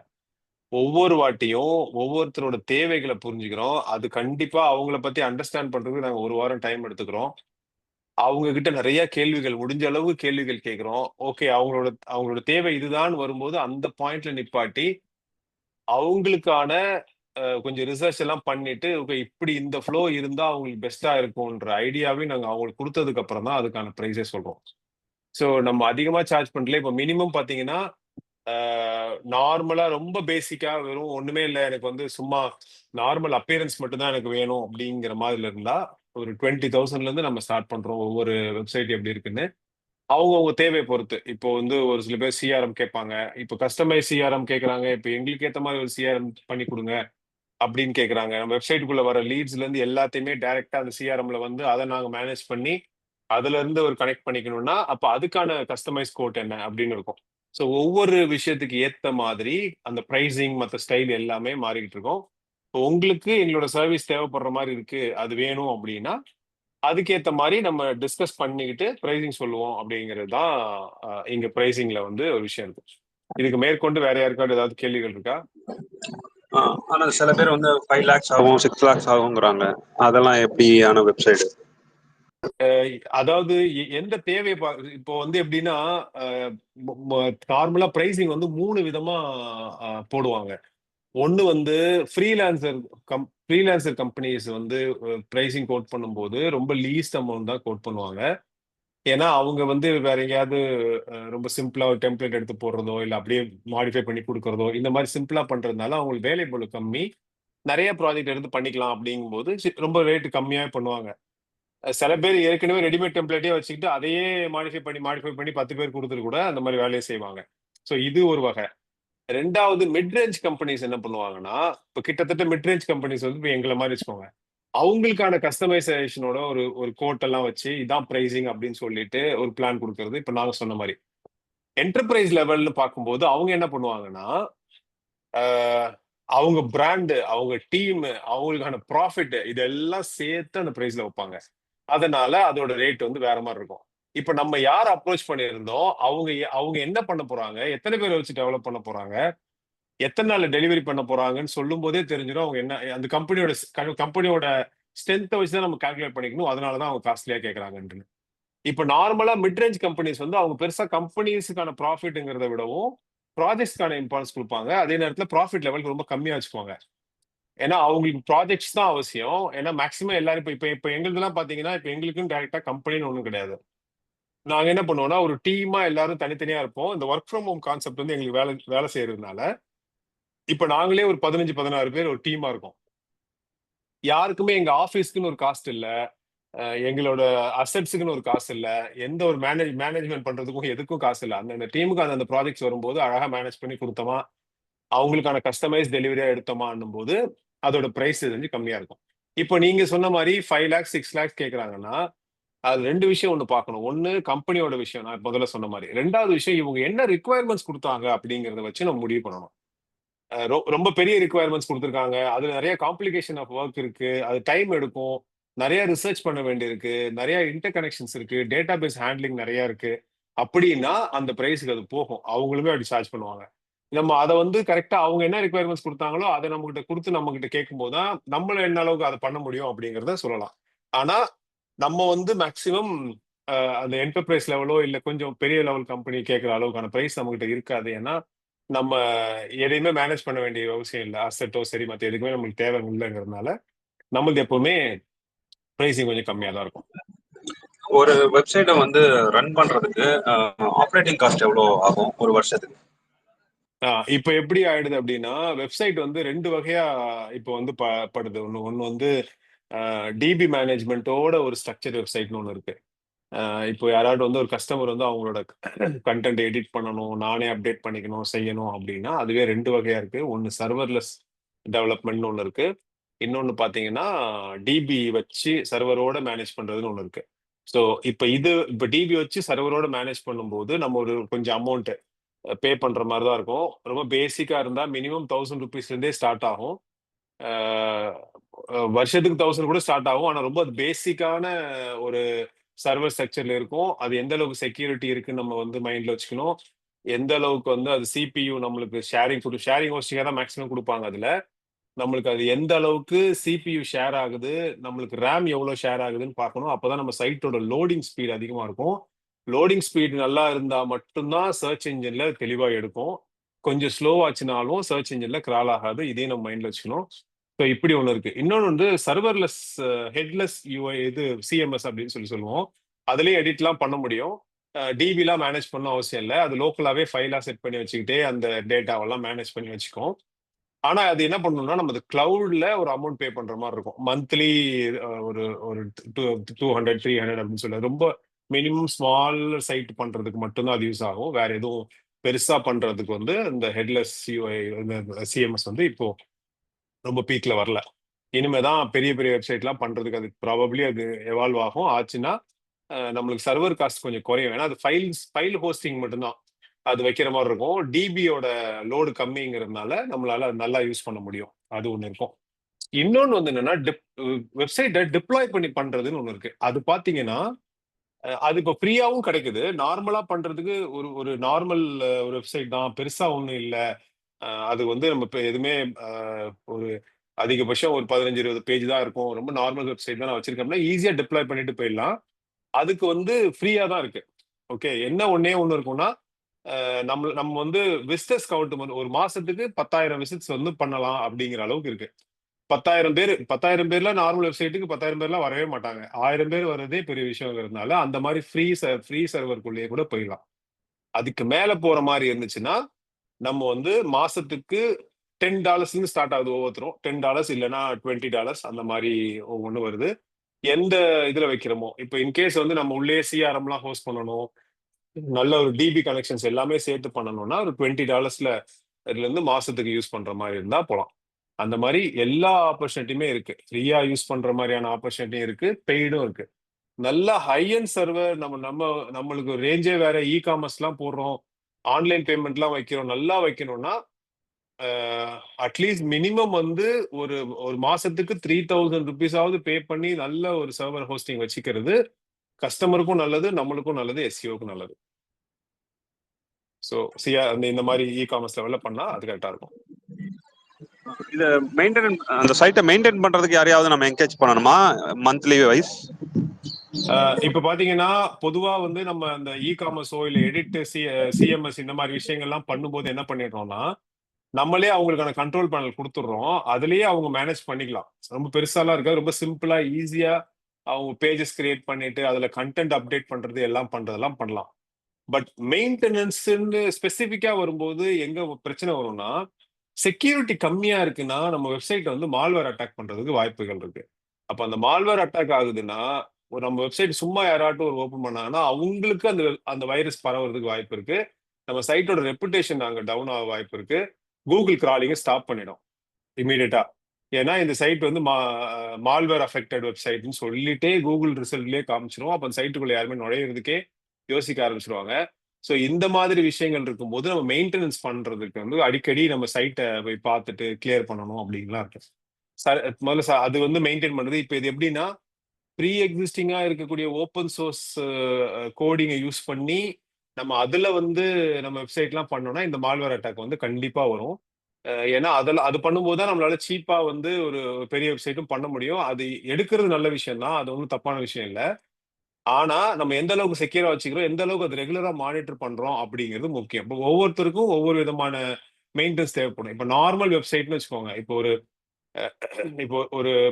ஒவ்வொரு வாட்டியும் ஒவ்வொருத்தரோட தேவைகளை புரிஞ்சுக்கிறோம். அது கண்டிப்பா அவங்கள பத்தி அண்டர்ஸ்டாண்ட் பண்றதுக்கு நாங்க ஒரு வாரம் டைம் எடுத்துக்கிறோம். அவங்க கிட்ட நிறைய கேள்விகள், முடிஞ்ச அளவு கேள்விகள் கேட்கிறோம். ஓகே, அவங்களோட அவங்களோட தேவை இதுதான் வரும்போது அந்த பாயிண்ட்ல நிப்பாட்டி அவங்களுக்கான கொஞ்சம் ரிசர்ச் எல்லாம் பண்ணிட்டு ஓகே இப்படி இந்த ஃப்ளோ இருந்தா அவங்களுக்கு பெஸ்டா இருக்கும்ன்ற ஐடியாவே நாங்க அவங்களுக்கு கொடுத்ததுக்கு அப்புறம் தான் அதுக்கான ப்ரைஸே சொல்றோம். ஸோ நம்ம அதிகமா சார்ஜ் பண்ணல. இப்போ மினிமம் பாத்தீங்கன்னா நார்மலா ரொம்ப பேசிக்கா வெறும் ஒண்ணுமே இல்லை எனக்கு வந்து சும்மா நார்மல் அப்பியரன்ஸ் மட்டும் தான் எனக்கு வேணும் அப்படிங்கிற மாதிரி இருந்தா ஒரு 20,000 இருந்து நம்ம ஸ்டார்ட் பண்றோம். ஒவ்வொரு வெப்சைட் எப்படி இருக்குன்னு அவங்கவுங்க தேவையை பொறுத்து. இப்போ வந்து ஒரு சில பேர் சிஆர்எம் கேட்பாங்க. இப்போ கஸ்டமைஸ் சிஆர்எம் கேட்கறாங்க. இப்போ எங்களுக்கு ஏத்த மாதிரி ஒரு சிஆர்எம் பண்ணி கொடுங்க அப்படின்னு கேட்கறாங்க. நம்ம வெப்சைட்டுக்குள்ள வர லீட்ஸ்ல இருந்து எல்லாத்தையுமே டைரக்டா அந்த சிஆர்எம்ல வந்து அதை நாங்க மேனேஜ் பண்ணி அதுல இருந்து ஒரு கனெக்ட் பண்ணிக்கணும்னா அப்ப அதுக்கான கஸ்டமைஸ் கோட் என்ன அப்படின்னு இருக்கும். ஸோ ஒவ்வொரு விஷயத்துக்கு ஏத்த மாதிரி அந்த பிரைசிங் மற்ற ஸ்டைல் எல்லாமே மாறிக்கிட்டு இருக்கும். இப்போ உங்களுக்கு எங்களோட சர்வீஸ் தேவைப்படுற மாதிரி இருக்கு, அது வேணும் அப்படின்னா அதுக்கேத்த மாதிரி நம்ம டிஸ்கஸ் பண்ணிக்கிட்டு பிரைசிங் சொல்லுவோம் அப்படிங்கிறது தான் இங்க பிரைசிங்ல வந்து ஒரு விஷயம் இருக்கு. இதுக்கு மேற்கொண்டு வேற யாருக்காவது ஏதாவது கேள்விகள் இருக்கா? ஆனா சில பேர் வந்து 5 lakhs ஆகும் 6 lakhs ஆகுங்கிறாங்க. அதெல்லாம் எப்படியான வெப்சைட்? அதாவது எந்த தேவை இப்போ வந்து எப்படின்னா நார்மலா பிரைசிங் வந்து 3 விதமா போடுவாங்க. ஒண்ணு வந்து ஃப்ரீலான்சர் கம்பெனிஸ் வந்து பிரைசிங் கோட் பண்ணும்போது ரொம்ப லீஸ்ட் அமௌண்ட் தான் கோட் பண்ணுவாங்க. ஏன்னா அவங்க வந்து வேற எங்கேயாவது ரொம்ப சிம்பிளா ஒரு டெம்ப்ளேட் எடுத்து போடுறதோ இல்ல அப்படியே மாடிஃபை பண்ணி கொடுக்கறதோ இந்த மாதிரி சிம்பிளா பண்றதுனால அவங்களுக்கு வேலை பளு கம்மி, நிறைய ப்ராஜெக்ட் எடுத்து பண்ணிக்கலாம் அப்படிங்கும்போது ரொம்ப ரேட் கம்மியா பண்ணுவாங்க. சில பேர் ஏற்கனவே ரெடிமேட் டெம்ப்ளேட்டே வச்சுக்கிட்டு அதையே மாடிஃபை பண்ணி 10 பேர் கொடுத்துட்டு கூட அந்த மாதிரி வேலையை செய்வாங்க. ஸோ இது ஒரு வகை. ரெண்டாவது மிட் ரேஞ்ச் கம்பெனிஸ் என்ன பண்ணுவாங்கன்னா, இப்ப கிட்டத்தட்ட மிட் ரேஞ்ச் கம்பெனிஸ் வந்து இப்ப எங்கள மாரி வச்சுக்கோங்க. அவங்களுக்கான கஸ்டமைசேஷனோட ஒரு ஒரு கோட் எல்லாம் வச்சு, இதான் பிரைசிங் அப்படின்னு சொல்லிட்டு ஒரு பிளான் குடுக்கறது. இப்ப நாங்க சொன்ன மாரி. என்டர்பிரைஸ் லெவல்ன்னு பார்க்கும்போது அவங்க என்ன பண்ணுவாங்கன்னா, அ அவங்க பிராண்ட், அவங்க டீம், அவங்களுக்கான ப்ராஃபிட் இதெல்லாம் சேர்த்து அந்த பிரைஸ்ல வைப்பாங்க. அதனால அதோட ரேட் வந்து வேற மாரி இருக்கும். இப்ப நம்ம யார அப்ரோச் பண்ணியிருந்தோம், அவங்க என்ன பண்ண போறாங்க? எத்தன பேர வச்சு டெவலப் பண்ண போறாங்க? எத்தன நாள்ல டெலிவரி பண்ண போறாங்கன்னு சொல்லும்போதே தெரிஞ்சிரும். அவங்க என்ன அந்த கம்பெனியோட ஸ்ட்ரென்த்த வச்சு தான் நம்ம கால்குலேட் பண்ணிக்கணும். அதனால தான் அவங்க காஸ்ட்லியா கேட்கறாங்கன்ட்டுன்னு. இப்ப நார்மலா மிட் ரேஞ்ச் கம்பெனிஸ் வந்து அவங்க பெருசா கம்பெனிஸ்க்கான ப்ராஃபிட்ங்கிறத விடவும், ப்ராஜெக்ட்ஸ்க்கான இம்பார்ட்டன்ஸ் குடுப்பாங்க. அதே நேரத்துல ப்ராஃபிட் லெவல் ரொம்ப கம்மியா வச்சுக்குவாங்க. ஏன்னா, அவங்களுக்கு ப்ராஜெக்ட்ஸ் தான் அவசியம். ஏன்னா மேக்ஸிமம் எல்லாரும் இப்ப இப்ப இப்ப எங்களுதெல்லாம் பார்த்தீங்கன்னா, இப்ப எங்களுக்குன்னு டைரக்ட்டா கம்பெனின்னு ஒண்ணும் கிடையாது. நாங்க என்ன பண்ணுவோம்னா, ஒரு டீமா எல்லாரும் தனித்தனியா இருப்போம். இந்த வொர்க் ஃப்ரம் ஹோம் கான்செப்ட் வந்து எங்களுக்கு வேலை வேலை செய்றதுனால, இப்ப நாங்களே ஒரு 15, 16 பேர் ஒரு டீமா இருக்கோம். யாருக்குமே எங்க ஆஃபீஸ்க்குன்னு ஒரு காஸ்ட் இல்ல. எங்களோட அசெட்ஸ்க்குன்னு ஒரு காசு இல்ல. எந்த ஒரு மேனேஜ்மென்ட் பண்றதுக்கும் எதுக்கும் காசு இல்ல. அந்தந்த டீமுக்கு அந்தந்த ப்ராஜெக்ட்ஸ் வரும்போது அழகா மேனேஜ் பண்ணி குடுத்தோமா, அவங்களுக்கான கஸ்டமைஸ் டெலிவரியா எடுத்தோமான்னும்போது, அதோட பிரைஸ் வந்து கம்மியா இருக்கும். இப்போ நீங்க சொன்ன மாரி 5,00,000 6,00,000 கேட்கறாங்கன்னா, அது 2 விஷயம் ஒண்ணு பார்க்கணும். ஒண்ணு கம்பெனியோட விஷயம் நான் முதல்ல சொன்ன மாரி. 2வது விஷயம் இவங்க என்ன ரிக்வயர்மென்ட்ஸ் குடுத்தாங்க அப்படிங்கிறத வச்சு நம்ம முடிவு பண்ணணும். ரொம்ப பெரிய ரிக்வயர்மென்ட்ஸ் குடுத்துருக்காங்க. அதுல நெறைய காம்ப்ளிகேஷன் ஆஃப் வொர்க் இருக்கு. அது டைம் எடுக்கும். நெறைய ரிசர்ச் பண்ண வேண்டியிருக்கு. நெறைய இன்டர் கனெக்ஷன்ஸ் இருக்கு. டேட்டாபேஸ் ஹேண்ட்லிங் நெறைய இருக்கு. அப்படின்னா, அந்த பிரைஸ்க்கு அது போகும். அவங்களுமே அப்படி சார்ஜ் பண்ணுவாங்க. நம்ம அத வந்து கரெக்ட்டா அவங்க என்ன ரிக்வயர்மென்ட்ஸ் குடுத்தாங்களோ, அத நம்மகிட்ட குடுத்து நம்மகிட்ட கேட்கும்போது தான், நம்மள என்ன அளவுக்கு அத பண்ண முடியும் அப்படிங்கிறத சொல்லலாம். ஆனா, நம்ம வந்து மேக்ஸிமம் அ அந்த என்டர்பிரைஸ் லெவலோ, இல்ல கொஞ்சம் பெரிய லெவல் கம்பெனி கேட்கிற அளவுக்கான பிரைஸ் நம்மகிட்ட இருக்காது. ஏன்னா, நம்ம எதையுமே மேனேஜ் பண்ண வேண்டிய அவசியம் இல்ல. அசெட்டோ சரி, மத்த எதுக்குமே நம்மளுக்கு தேவை இல்லங்கிறதுனால, நம்மளது எப்பவுமே பிரைசிங் கொஞ்சம் கம்மியா தான் இருக்கும். ஒரு வெப்சைட்ட வந்து ரன் பண்றதுக்கு ஆப்பரேட்டிங் காஸ்ட் எவ்வளோ ஆகும் ஒரு வருஷத்துக்கு? இப்ப எப்படி ஆயிடுது அப்படின்னா, வெப்சைட் வந்து 2 வகையா இப்ப வந்து படுது. ஒண்ணு ஒண்ணு வந்து டிபி மேனேஜ்மென்ட்டோட ஒரு ஸ்ட்ரக்சர்ட் வெப்சைட்ன்னு ஒண்ணு இருக்கு. இப்போ யாராவது வந்து ஒரு கஸ்டமர் வந்து அவங்களோட கன்டென்ட் எடிட் பண்ணணும், நானே அப்டேட் பண்ணிக்கணும், செய்யணும் அப்படின்னா, அதுவே 2 வகையா இருக்கு. ஒண்ணு சர்வர்லெஸ் டெவலப்மெண்ட்னு ஒண்ணு இருக்கு. இன்னொன்னு பார்த்தீங்கன்னா, டிபி வச்சு சர்வரோட மேனேஜ் பண்றதுன்னு ஒண்ணு இருக்கு. ஸோ, இப்ப டிபி வச்சு சர்வரோட மேனேஜ் பண்ணும்போது, நம்ம ஒரு கொஞ்சம் அமௌண்ட் பே பண்ற மாரி தான் இருக்கும். ரொம்ப பேசிக்கா இருந்தா மினிமம் ₹1000 இருந்தே ஸ்டார்ட் ஆகும். ஆ வருஷத்துக்கு 1000 கூட ஸ்டார்ட் ஆகும். ஆனா ரொம்ப பேசிக்கான ஒரு சர்வர் ஸ்ட்ரக்சர்ல இருக்கும். அது எந்த அளவுக்கு செக்யூரிட்டி இருக்குன்னு நம்ம வந்து மைண்ட்ல வச்சுக்கணும். எந்த அளவுக்கு வந்து அது சிபியூ நம்மளுக்கு ஷேரிங் ஹோஸ்டிங்கா தான் மேக்ஸிமம் குடுப்பாங்க அதுல. நம்மளுக்கு அது எந்த அளவுக்கு சிபியூ ஷேர் ஆகுது, நம்மளுக்கு ரேம் எவ்வளோ ஷேர் ஆகுதுன்னு பார்க்கணும். அப்பதான் நம்ம சைட்டோட லோடிங் ஸ்பீட் அதிகமா இருக்கும். லோடிங் ஸ்பீட் நல்லா இருந்தா மட்டும் தான் சர்ச் என்ஜின்ல தெளிவா எடுக்கும். கொஞ்சம் ஸ்லோ ஆச்சுனாலும் சர்ச் என்ஜின்ல கிரால் ஆகாது. இதையும் நம்ம மைண்ட்ல வச்சுக்கணும். ஸோ இப்படி ஒண்ணு இருக்கு. இன்னொன்னு வந்து சர்வர்லெஸ் ஹெட்லெஸ் யூஐ இது சிஎம்எஸ் அப்படின்னு சொல்லுவோம். அதிலேயே எடிட்லாம் பண்ண முடியும். டிபிலாம் மேனேஜ் பண்ணணும் அவசியம் இல்ல. அது லோக்கலாவே ஃபைலா செட் பண்ணி வச்சுக்கிட்டே அந்த டேட்டாவெல்லாம் மேனேஜ் பண்ணி வச்சுக்கும். ஆனா, அது என்ன பண்ணணும்னா, நம்ம அது கிளவுட்ல ஒரு அமௌண்ட் பே பண்ற மாரி இருக்கும். மந்த்லி ஒரு ஒரு 200, 300 அப்படின்னு சொல்லி. ரொம்ப மினிமம் ஸ்மால் சைட் பண்றதுக்கு மட்டும் தான் அது யூஸ் ஆகும். வேற எதுவும் பெருசா பண்றதுக்கு வந்து இந்த ஹெட்லெஸ் யூஐ இந்த சிஎம்எஸ் வந்து இப்போ ரொம்ப பீக்ல வரல. இனிமே தான் பெரிய பெரிய வெப்சைட்லாம் பண்றதுக்கு அது ப்ராபப்ளி அது எவால்வ் ஆகும். ஆச்சுன்னா, நம்மளுக்கு சர்வர் காஸ்ட் கொஞ்சம் குறையும். ஏன்னா, அது ஃபைல் ஹோஸ்டிங் மட்டும் தான். அது வைக்கிற மாரி இருக்கும். டிபியோட லோடு கம்மிங்கிறதுனால, நம்மளால அது நல்லா யூஸ் பண்ண முடியும். அது ஒண்ணு இருக்கும். இன்னொன்னு வந்து என்னன்னா, வெப்சைட்ட டிப்ளாய் பண்ணி பண்றதுன்னு ஒண்ணு இருக்கு. அது பார்த்தீங்கன்னா, அது இப்போ ஃப்ரீயாவும் கிடைக்குது. நார்மலா பண்றதுக்கு ஒரு ஒரு நார்மல் ஒரு வெப்சைட் தான். பெருசா ஒண்ணும் இல்ல. அது வந்து நம்ம இப்ப எதுவுமே அ ஒரு அதிகபட்சம் ஒரு 15, 20 பேஜ் தான் இருக்கும். ரொம்ப நார்மல் வெப்சைட் தான் நான் வச்சிருக்கேன்னா, ஈஸியா டிப்ளாய் பண்ணிட்டு போயிடலாம். அதுக்கு வந்து ஃப்ரீயா தான் இருக்கு. ஓகே. என்ன ஒண்ணே ஒண்ணு இருக்கும்னா, நம்ம வந்து விசிட்டர்ஸ் கவுண்ட் வந்து ஒரு மாசத்துக்கு 10,000 விசிட்ஸ் வந்து பண்ணலாம் அப்படிங்கிற அளவுக்கு இருக்கு. 10,000 பேர்ல நார்மல் வெப்சைட்டுக்கு 10,000 பேர்லாம் வரவே மாட்டாங்க. 1000 பேர் வர்றதே பெரிய விஷயம்ங்கிறதுனால, அந்த மாரி ஃப்ரீ சர்வர்க்குள்ளேயே கூட போயிடலாம். அதுக்கு மேல போற மாரி இருந்துச்சுன்னா, நம்ம வந்து மாசத்துக்கு $10 ஸ்டார்ட் ஆகுது ஒவ்வொருத்தரும். $10 இல்லன்னா $20 அந்த மாரி ஒவ்வொன்னு வருது. எந்த இதுல வைக்கிறோமோ, இப்ப இன்கேஸ் வந்து நம்ம உள்ளயே சிஆர்எம்லாம் ஹோஸ்ட் பண்ணணும். நல்ல ஒரு டிபி கனெக்ஷன்ஸ் எல்லாமே சேர்த்து பண்ணணும்னா, ஒரு $20ல இதுல இருந்து மாசத்துக்கு யூஸ் பண்ற மாதிரி இருந்தா போலாம். அந்த மாதிரி எல்லா ஆப்பர்ச்சுனிட்டியுமே இருக்கு. ஃப்ரீயா யூஸ் பண்ற மாதிரியான ஆப்பர்ச்சுனிட்டியும் இருக்கு, பெய்டும் இருக்கு. நல்ல ஹை அண்ட் சர்வர் நம்மளுக்கு ரேஞ்சே வேற. காமர்ஸ்லாம் போடுறோம், ஆன்லைன் பேமெண்ட்லாம் வைக்கிறோம், நல்லா வைக்கணும்னா அட்லீஸ்ட் மினிமம் வந்து ஒரு ஒரு மாசத்துக்கு 3000 rupees பே பண்ணி நல்ல ஒரு சர்வர் ஹோஸ்டிங் வச்சுக்கிறது கஸ்டமருக்கும் நல்லது, நம்மளுக்கும் நல்லது, எஸ்சிஓக்கும் நல்லது. ஸோ அந்த இந்த மாதிரி காமர்ஸ் லெவல்ல பண்ணா அது கரெக்டா இருக்கும். இத மெயின்டெயின் அந்த சைட்டை மெயின்டைன் பண்றதுக்கு யாரையாவது நம்ம என்கேஜ் பண்ணணுமா மந்த்லி வைஸ்? இப்ப பாத்தீங்கன்னா பொதுவா வந்து நம்ம அந்த காமர்ஸோ இல்ல எடிட் சிஎம்எஸ் இந்த மாதிரி விஷயங்கள்லாம் பண்ணும்போது என்ன பண்ணிடுறோம்னா, நம்மளே அவங்களுக்கான கண்ட்ரோல் பேனல் கொடுத்துடுறோம். அதுலயே அவங்க மேனேஜ் பண்ணிக்கலாம். ரொம்ப பெருசாலாம் இருக்காது, ரொம்ப சிம்பிளா ஈஸியா அவங்க பேஜஸ் கிரியேட் பண்ணிட்டு அதுல கண்டென்ட் அப்டேட் பண்றது எல்லாம் பண்றதெல்லாம் பண்ணலாம். பட் மெயின்டெனன்ஸ்ன்னு ஸ்பெசிஃபிக்கா வரும்போது எங்க பிரச்சனை வரும்னா, செக்யூரிட்டி கம்மியா இருக்குன்னா நம்ம வெப்சைட் வந்து மால்வேர் அட்டாக் பண்றதுக்கு வாய்ப்புகள் இருக்கு. அப்ப அந்த மால்வேர் அட்டாக் ஆகுதுன்னா, ஒரு நம்ம வெப்சைட் சும்மா யாராட்டும் ஒரு ஓபன் பண்ணாங்கன்னா அவங்களுக்கு அந்த அந்த வைரஸ் பரவுறதுக்கு வாய்ப்பு இருக்கு. நம்ம சைட்டோட ரெப்புடேஷன் அங்க டவுன் ஆக வாய்ப்பு இருக்கு. கூகுள் கிராலிங்கை ஸ்டாப் பண்ணிடும் இமீடியட்டா. ஏன்னா இந்த சைட் வந்து மால்வேர் அஃபெக்டட் வெப்சைட்னு சொல்லிட்டே கூகுள் ரிசல்ட்லயே காமிச்சிரும். அப்ப அந்த சைட்டுக்குள்ள யாருமே நுழையிறதுக்கே யோசிக்க ஆரம்பிச்சிருவாங்க. ஸோ இந்த மாதிரி விஷயங்கள் இருக்கும்போது நம்ம மெயின்டெனன்ஸ் பண்றதுக்கு வந்து அடிக்கடி நம்ம சைட்டை போய் பார்த்துட்டு கிளியர் பண்ணணும் அப்படின்லாம் இருக்கு. முதல்ல அது வந்து மெயின்டைன் பண்றது. இப்போ இது எப்படின்னா, ப்ரீ எக்ஸிஸ்டிங்கா இருக்கக்கூடிய ஓப்பன் சோர்ஸ் கோடிங்கை யூஸ் பண்ணி நம்ம அதுல வந்து நம்ம வெப்சைட்லாம் பண்ணோம்னா இந்த மால்வேர் அட்டாக் வந்து கண்டிப்பா வரும். ஏன்னா அதெல்லாம் அது பண்ணும்போது தான் நம்மளால சீப்பா வந்து ஒரு பெரிய வெப்சைட்டும் பண்ண முடியும். அது எடுக்கிறது நல்ல விஷயம் தான், அது ஒன்றும் தப்பான விஷயம் இல்லை. ஆனா நம்ம எந்த அளவுக்கு செக்யூரா வச்சுக்கிறோம், எந்த அளவுக்கு அது ரெகுலரா மானிட்டர் பண்றோம் அப்படிங்கிறது முக்கியம். இப்போ ஒவ்வொருத்தருக்கும் ஒவ்வொரு விதமான மெயின்டெனன்ஸ் தேவைப்படும். இப்போ நார்மல் வெப்சைட்னு வச்சுக்கோங்க.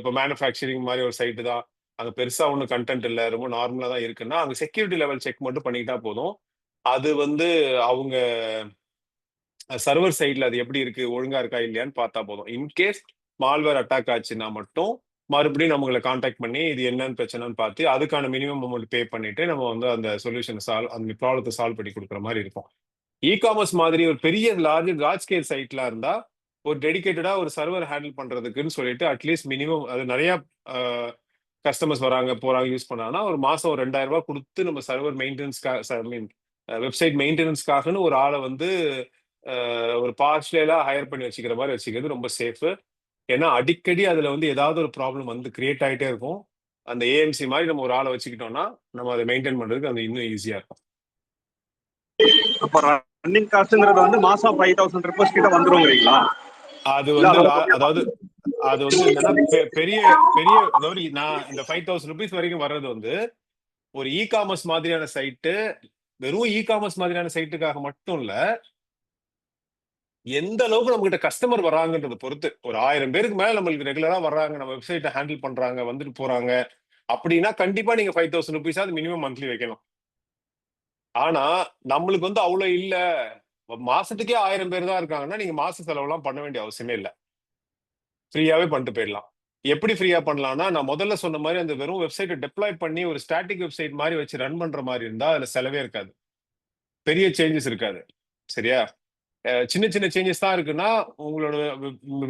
இப்போ மேனுஃபேக்சரிங் மாதிரி ஒரு சைட்டு தான், அங்க பெருசா ஒன்றும் கண்டென்ட் இல்லை, ரொம்ப நார்மலா தான் இருக்குன்னா அங்க செக்யூரிட்டி லெவல் செக் மட்டும் பண்ணிக்கிட்டா போதும். அது வந்து அவங்க சர்வர் சைட்ல அது எப்படி இருக்கு, ஒழுங்கா இருக்கா இல்லையான்னு பார்த்தா போதும். இன்கேஸ் மால்வேர் அட்டாக் ஆச்சுன்னா மட்டும் மறுபடியும் நம்மளை காண்டாக்ட் பண்ணி இது என்னன்னு பிரச்சனைன்னு பார்த்து அதுக்கான மினிமம் அமௌண்ட் பே பண்ணிட்டு நம்ம வந்து அந்த சொல்யூஷன் அந்த ப்ராப்ளத்தை சால்வ் பண்ணி கொடுக்குற மாதிரி இருக்கும். காமர்ஸ் மாதிரி ஒரு பெரிய லார்ஜ் ஸ்கேல் சைட்லாம் இருந்தா ஒரு டெடிகேட்டடா ஒரு சர்வர் ஹேண்டில் பண்றதுக்குன்னு சொல்லிட்டு அட்லீஸ்ட் மினிமம் அது நிறைய கஸ்டமர்ஸ் வராங்க போறாங்க யூஸ் பண்ணாங்கன்னா ஒரு மாசம் ஒரு 2000 ரூபாய் கொடுத்து நம்ம சர்வர் மெயின்டெனன்ஸ்க்காக வெப்சைட் மெயின்டெனன்ஸ்க்காகன்னு ஒரு ஆளை வந்து ஒரு பார்ஷியலா ஹையர் பண்ணி வச்சுக்கிற மாதிரி வச்சுக்கிறது ரொம்ப சேஃப். ஏன்னா அடிக்கடி அதுல வந்து ஏதாவது ஒரு ப்ராப்ளம் வந்து கிரியேட் ஆகிட்டே இருக்கும். அந்த ஏஎம்சி மாதிரி நம்ம ஒரு ஆளை வச்சுக்கிட்டோம்னா நம்ம அதை மெயின்டைன் பண்றதுக்கு அது இன்னும் ஈஸியா இருக்கும். அப்ப ரன்னிங் காஸ்ட்ங்கிறது வந்து மாசம் 5000 ருபீஸ் கிட்ட வந்துருங்கிறீங்களா? அது வந்து அதாவது அது வந்து என்னன்னா பெரிய பெரிய அதாவது நான் இந்த 5000 rupees வரைக்கும் வர்றது வந்து ஒரு காமர்ஸ் மாதிரியான சைட்டு, வெறும் காமர்ஸ் மாதிரியான சைட்டுக்காக மட்டும் இல்ல, எந்த அளவுக்கு நம்ம கிட்ட கஸ்டமர் வராங்கன்றத பொறுத்து. ஒரு 1000 பேருக்கு மேல நம்மளுக்கு ரெகுலரா வர்றாங்க, நம்ம வெப்சைட்டை ஹேண்டில் பண்றாங்க, வந்துட்டு போறாங்க அப்படின்னா கண்டிப்பா நீங்க 5000 rupees மினிமம் மந்த்லி வைக்கணும். ஆனா நம்மளுக்கு வந்து அவ்வளவு இல்ல, மாசத்துக்கே 1000 பேர் தான் இருக்காங்கன்னா நீங்க மாச செலவுலாம் பண்ண வேண்டிய அவசியமே இல்லை. ஃப்ரீயாவே பண்ணிட்டு போயிடலாம். எப்படி ஃப்ரீயா பண்ணலாம்னா, நான் முதல்ல சொன்ன மாதிரி அந்த வெறும் வெப்சைட்டை டெப்ளாய் பண்ணி ஒரு ஸ்டாட்டிக் வெப்சைட் மாதிரி வச்சு ரன் பண்ற மாதிரி இருந்தா அதுல செலவே இருக்காது, பெரிய சேஞ்சஸ் இருக்காது. சரியா? சின்ன சின்ன சேஞ்சஸ் தான் இருக்குன்னா உங்களோட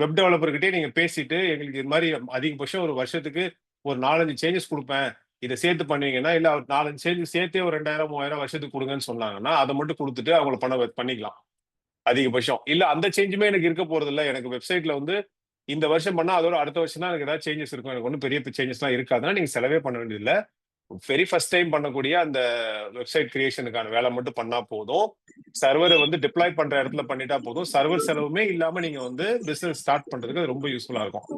வெப் டெவலப்பர்கிட்டே நீங்க பேசிட்டு எங்களுக்கு இது மாதிரி அதிகபட்சம் ஒரு வருஷத்துக்கு ஒரு 4-5 சேஞ்சஸ் கொடுப்பேன், இதை சேர்த்து பண்ணுவீங்கன்னா, இல்ல ஒரு 4-5 சேஞ்சஸ் சேர்த்தே ஒரு 2000-3000 வருஷத்துக்கு கொடுங்கன்னு சொன்னாங்கன்னா அதை மட்டும் கொடுத்துட்டு அவங்கள பண்ணிக்கலாம் அதிகபட்சம். இல்ல அந்த சேஞ்சுமே எனக்கு இருக்க போறது இல்லை, எனக்கு வெப்சைட்ல வந்து இந்த வருஷம் பண்ணா அதோட அடுத்த வருஷம் தான் எனக்கு ஏதாவது சேஞ்சஸ் இருக்கும், எனக்கு ஒன்றும் பெரிய சேஞ்சஸ்லாம் இருக்காதுன்னா நீங்க செலவே பண்ண வேண்டியதில்லை. வெரி ஃபர்ஸ்ட் டைம் பண்ணக்கூடிய அந்த வெப்சைட் கிரியேஷனுக்கான வேலை மட்டும் பண்ணா போதும். சர்வரை வந்து டிப்ளாய் பண்ற இடத்துல பண்ணிட்டா போதும். சர்வர் செலவுமே இல்லாம நீங்க வந்து பிசினஸ் ஸ்டார்ட் பண்றதுக்கு அது ரொம்ப யூஸ்ஃபுல்லா இருக்கும்.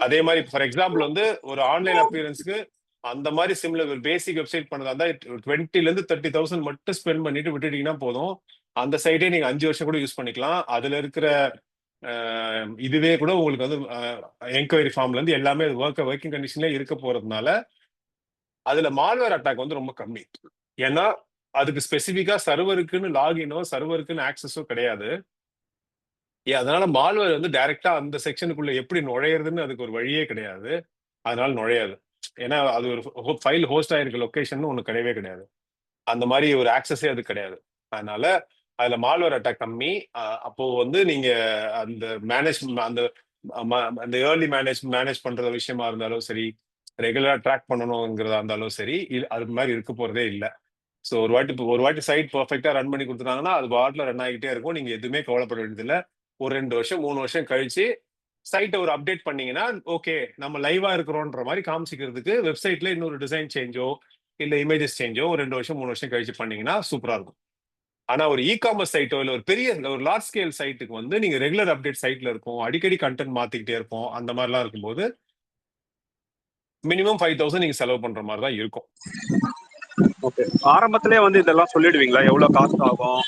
அதே மாதிரி ஃபார் எக்ஸாம்பிள் வந்து ஒரு ஆன்லைன் அப்பியரன்ஸ்க்கு அந்த மாதிரி சிம்லர் ஒரு பேசிக் வெப்சைட் பண்ணதா இருந்தா 20,000 to 30,000 மட்டும் ஸ்பெண்ட் பண்ணிட்டு விட்டுட்டீங்கன்னா போதும். அந்த சைட்டே நீங்க 5 வருஷம் கூட யூஸ் பண்ணிக்கலாம். அதுல இருக்கிற இதுவே கூட உங்களுக்கு வந்து என்கொயரி ஃபார்ம்ல இருந்து எல்லாமே ஒர்க்கிங் கண்டிஷன்ல இருக்க போறதுனால அதுல மால்வேர் அட்டாக் வந்து ரொம்ப கம்மி. ஏன்னா அதுக்கு ஸ்பெசிபிக்கா சர்வருக்குன்னு லாகினோ சர்வருக்குன்னு ஆக்சஸோ கிடையாது. அதனால மால்வேர் வந்து டைரக்டா அந்த செக்ஷனுக்குள்ள எப்படி நுழையிறதுன்னு அதுக்கு ஒரு வழியே கிடையாது. அதனால நுழையாது. ஏன்னா அது ஒரு ஃபைல் ஹோஸ்ட் ஆயிருக்க லொகேஷன் ஒண்ணு கிடையவே கிடையாது. அந்த மாதிரி ஒரு ஆக்சஸே அது கிடையாது. அதனால அதுல மால்வேர் அட்டாக் கம்மி. அப்போ வந்து நீங்க அந்த அந்த அந்த ஏர்லி மேனேஜ் பண்ற விஷயமா இருந்தாலும் சரி, ரெகுலரா ட்ராக் பண்ணணுங்கிறதா இருந்தாலும் சரி, அது மாதிரி இருக்க போறதே இல்லை. ஸோ ஒரு வாட்டி சைட் பர்ஃபெக்டா ரன் பண்ணி கொடுத்துட்டாங்கன்னா அது பாட்டில் ரன் ஆகிட்டே இருக்கும். நீங்க எதுவுமே கவலைப்பட வேண்டியதில்லை. ஒரு 2 வருஷம் 3 வருஷம் கழிச்சு சைட்டை ஒரு அப்டேட் பண்ணீங்கன்னா ஓகே நம்ம லைவா இருக்கிறோன்ற மாதிரி காமிச்சிக்கிறதுக்கு வெப்சைட்ல இன்னொரு டிசைன் சேஞ்சோ இல்ல இமேஜஸ் சேஞ்சோ ஒரு 2 வருஷம் 3 வருஷம் கழிச்சு பண்ணீங்கன்னா சூப்பரா இருக்கும். ஆனா ஒரு காமர்ஸ் சைட்டோ இல்ல ஒரு பெரிய ஒரு லார்ஜ் ஸ்கேல் சைட்டுக்கு வந்து நீங்க ரெகுலர் அப்டேட் சைட்ல இருக்கும், அடிக்கடி கண்டென்ட் மாத்திக்கிட்டே இருப்போம், அந்த மாதிரிலாம் இருக்கும்போது மினிமம் 5,000 நீங்க செலவு பண்ற மாதிரி தான் இருக்கும். ஓகே. ஆரம்பத்திலே வந்து இதெல்லாம் சொல்லிடுவீங்களா? எவ்வளவு காஸ்ட் ஆகும்,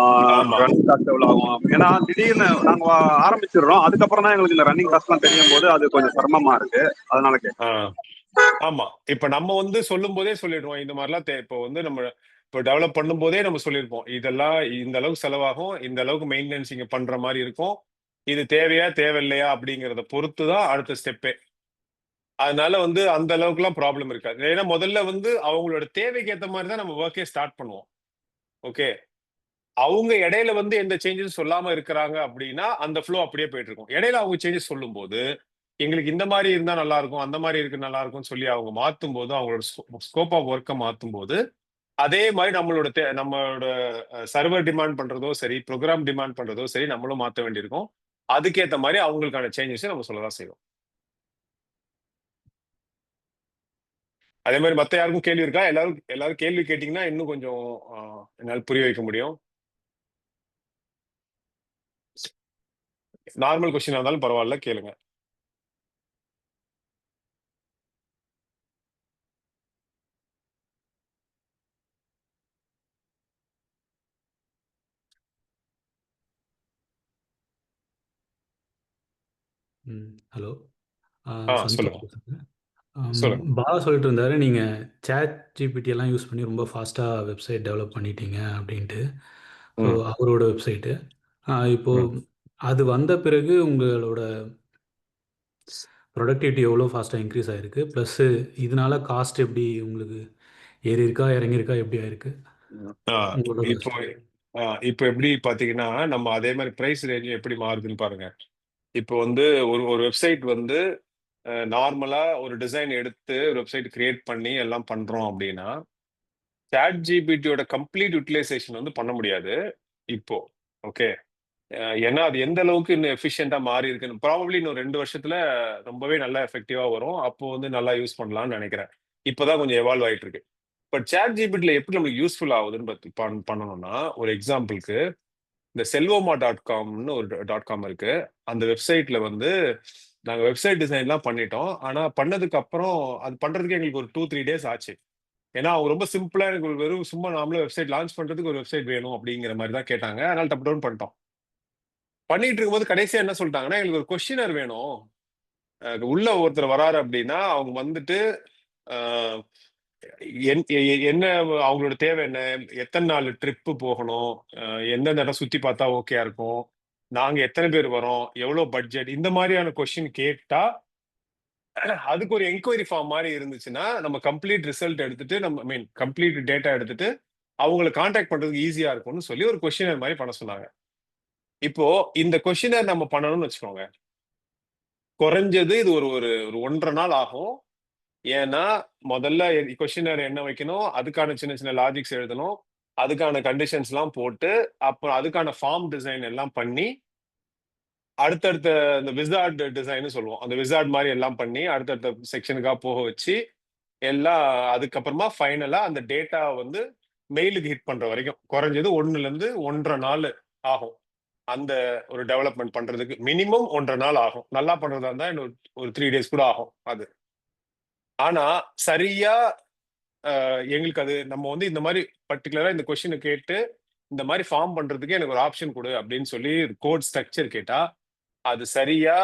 ஆமா. ரன்னிங் காஸ்ட் எவ்வளவு ஆகும்? ஏன்னா திடீர்னு நாங்க ஆரம்பிச்சிடுறோம், அதுக்கப்புறம் தான் எங்களுக்கு இந்த ரன்னிங் காஸ்ட் எல்லாம் தெரியும் போது அது கொஞ்சம் சிரமமா இருக்கு. அதனால கேட்குறேன். ஆமா. இப்ப நம்ம வந்து சொல்லும் போதே சொல்லிடுவோம். இந்த மாதிரிலாம் இப்போ வந்து நம்ம இப்போ டெவலப் பண்ணும் போதே நம்ம சொல்லியிருப்போம். இதெல்லாம் இந்த அளவுக்கு செலவாகும், இந்த அளவுக்கு மெயின்டெனன்ஸ் இங்க பண்ற மாதிரி இருக்கும். இது தேவையா தேவையில்லையா அப்படிங்கிறத பொறுத்து தான் அடுத்த ஸ்டெப்பே. அதனால வந்து அந்த அளவுக்குலாம் ப்ராப்ளம் இருக்காது. ஏன்னா முதல்ல வந்து அவங்களோட தேவைக்கு ஏத்த மாதிரி தான் நம்ம ஒர்க்கே ஸ்டார்ட் பண்ணுவோம். ஓகே. அவங்க இடையில வந்து எந்த சேஞ்சஸ் சொல்லாம இருக்கிறாங்க அப்படின்னா அந்த ஃப்ளோ அப்படியே போயிட்டு இருக்கும். இடையில அவங்க சேஞ்சஸ் சொல்லும்போது எங்களுக்கு இந்த மாதிரி இருந்தா நல்லா இருக்கும், அந்த மாதிரி இருக்கு நல்லா இருக்கும்னு சொல்லி அவங்க மாத்தும் போது அவங்களோட ஸ்கோப் ஆஃப் ஒர்க்கை மாத்தும் போது அதே மாதிரி நம்மளோட சர்வர் டிமாண்ட் பண்றதோ சரி, ப்ரோக்ராம் டிமாண்ட் பண்றதோ சரி, நம்மளும் மாத்த வேண்டியிருக்கும். அதுக்கேத்த மாதிரி அவங்களுக்கான சேஞ்சஸை நம்ம சொல்லதான் செய்வோம். அதே மாதிரி மத்த யாருக்கும் கேள்வி இருக்கா? எல்லாரும் எல்லாரும் கேள்வி கேட்டீங்கன்னா இன்னும் கொஞ்சம் என்னால் புரிய வைக்க முடியும். நார்மல் கொஸ்டினா இருந்தாலும் பரவாயில்ல, கேளுங்க. ஹலோ. சொல்லுங்க. சந்தோஷ் பேசுறேன். சொல்லுங்க. பாலா சொல்லிட்டு இருந்தாரு, நீங்கள் சேட் ஜிபிடி எல்லாம் யூஸ் பண்ணி ரொம்ப ஃபாஸ்ட்டாக வெப்சைட் டெவலப் பண்ணிட்டீங்க அப்படின்ட்டு. ஸோ ம், அவரோட வெப்சைட்டு ம். இப்போது அது வந்த பிறகு உங்களோட ப்ரொடக்டிவிட்டி எவ்வளோ ஃபாஸ்ட்டாக இன்க்ரீஸ் ஆகிருக்கு, ப்ளஸ்ஸு இதனால காஸ்ட் எப்படி உங்களுக்கு ஏறி இருக்கா இறங்கியிருக்கா எப்படி ஆயிருக்கு ஆ, உங்களோட இப்போ காஸ்ட்? இப்போ எப்படி பாத்தீங்கன்னா நம்ம அதே மாதிரி பிரைஸ் ரேஞ்ச் எப்படி மாறுதுன்னு பாருங்க. இப்போ வந்து ஒரு ஒரு வெப்சைட் வந்து நார்மலா ஒரு டிசைன் எடுத்து ஒரு வெப்சைட் கிரியேட் பண்ணி எல்லாம் பண்றோம் அப்படின்னா சாட் ஜிபிடியோட கம்ப்ளீட் யூட்டிலைசேஷன் வந்து பண்ண முடியாது இப்போ. ஓகே. ஏன்னா அது எந்த அளவுக்கு இன்னும் எஃபிஷியண்டா மாறி இருக்குன்னு ப்ராபப்ளி இன்னும் 2 வருஷத்துல ரொம்பவே நல்லா எஃபெக்டிவா வரும். அப்போ வந்து நல்லா யூஸ் பண்ணலாம்னு நினைக்கிறேன். இப்போதான் கொஞ்சம் எவால்வ் ஆயிட்டு இருக்கு. பட் சாட் ஜிபிடில எப்படி நம்மளுக்கு யூஸ்ஃபுல் ஆகுதுன்னு பண்ணணும்னா ஒரு எக்ஸாம்பிளுக்கு இந்த செல்வோமா.காம்னு ஒரு .காம் இருக்கு. அந்த வெப்சைட்ல வந்து நாங்க வெப்சைட் டிசைன்லாம் பண்ணிட்டோம். ஆனா பண்ணதுக்கு அப்புறம் அது பண்றதுக்கு எங்களுக்கு ஒரு 2-3 டேஸ் ஆச்சு. ஏன்னா அவங்க ரொம்ப சிம்பிளா எனக்கு வெறும் சும்மா நாமளும் வெப்சைட் லான்ச் பண்றதுக்கு ஒரு வெப்சைட் வேணும் அப்படிங்கிற மாதிரி தான் கேட்டாங்க. அதனால டப் டவுன் பண்ணிட்டோம். பண்ணிட்டு இருக்கும்போது கடைசியா என்ன சொல்லிட்டாங்கன்னா எங்களுக்கு ஒரு கொஸ்டினர் வேணும். உள்ள ஒருத்தர் வராரு அப்படின்னா அவங்க வந்துட்டு அஹ், என்ன அவங்களோட தேவை என்ன, எத்தனை நாள் ட்ரிப்பு போகணும், எந்தெந்த இடம் சுத்தி பார்த்தா ஓகேயா இருக்கும், நாங்க எத்தனை பேர் வரோம், எவ்வளவு பட்ஜெட், இந்த மாதிரியான கொஸ்டின் கேட்டா அதுக்கு ஒரு என்கொயரி ஃபார்ம் மாதிரி இருந்துச்சுன்னா நம்ம கம்ப்ளீட் ரிசல்ட் எடுத்துட்டு நம்ம கம்ப்ளீட் டேட்டா எடுத்துட்டு அவங்களை காண்டாக்ட் பண்றதுக்கு ஈஸியா இருக்கும்னு சொல்லி ஒரு கொஸ்டினர் மாதிரி பண்ண சொன்னாங்க. இப்போ இந்த கொஸ்டினர் நம்ம பண்ணணும்னு வச்சுக்கோங்க, குறைஞ்சது இது ஒரு ஒரு ஒரு 1.5 நாள் ஆகும். ஏன்னா முதல்ல கொஸ்டினர் என்ன வைக்கணும், அதுக்கான சின்ன சின்ன லாஜிக்ஸ் எழுதணும், அதுக்கான கண்டிஷன்ஸ் எல்லாம் போட்டு அப்புறம் அதுக்கான ஃபார்ம் டிசைன் எல்லாம் பண்ணி அடுத்தடுத்த இந்த விசார்ட் டிசைன் சொல்லுவோம், அந்த விசார்ட் மாதிரி எல்லாம் பண்ணி அடுத்தடுத்த செக்ஷனுக்காக போக வச்சு எல்லாம் அதுக்கப்புறமா ஃபைனலா அந்த டேட்டா வந்து மெயிலுக்கு ஹிட் பண்ற வரைக்கும் குறைஞ்சது 1-1.5 நாள் ஆகும். அந்த ஒரு டெவலப்மெண்ட் பண்றதுக்கு மினிமம் 1.5 நாள் ஆகும். நல்லா பண்றதா இருந்தா இன்னும் ஒரு 3 டேஸ் கூட ஆகும் அது. ஆனா சரியா எங்களுக்கு அது நம்ம வந்து இந்த மாதிரி பர்டிகுலரா இந்த கொஸ்டினை கேட்டு இந்த மாதிரி ஃபார்ம் பண்றதுக்கு எனக்கு ஒரு ஆப்ஷன் கொடு அப்படின்னு சொல்லி கோட் ஸ்ட்ரக்சர் கேட்டா அது சரியா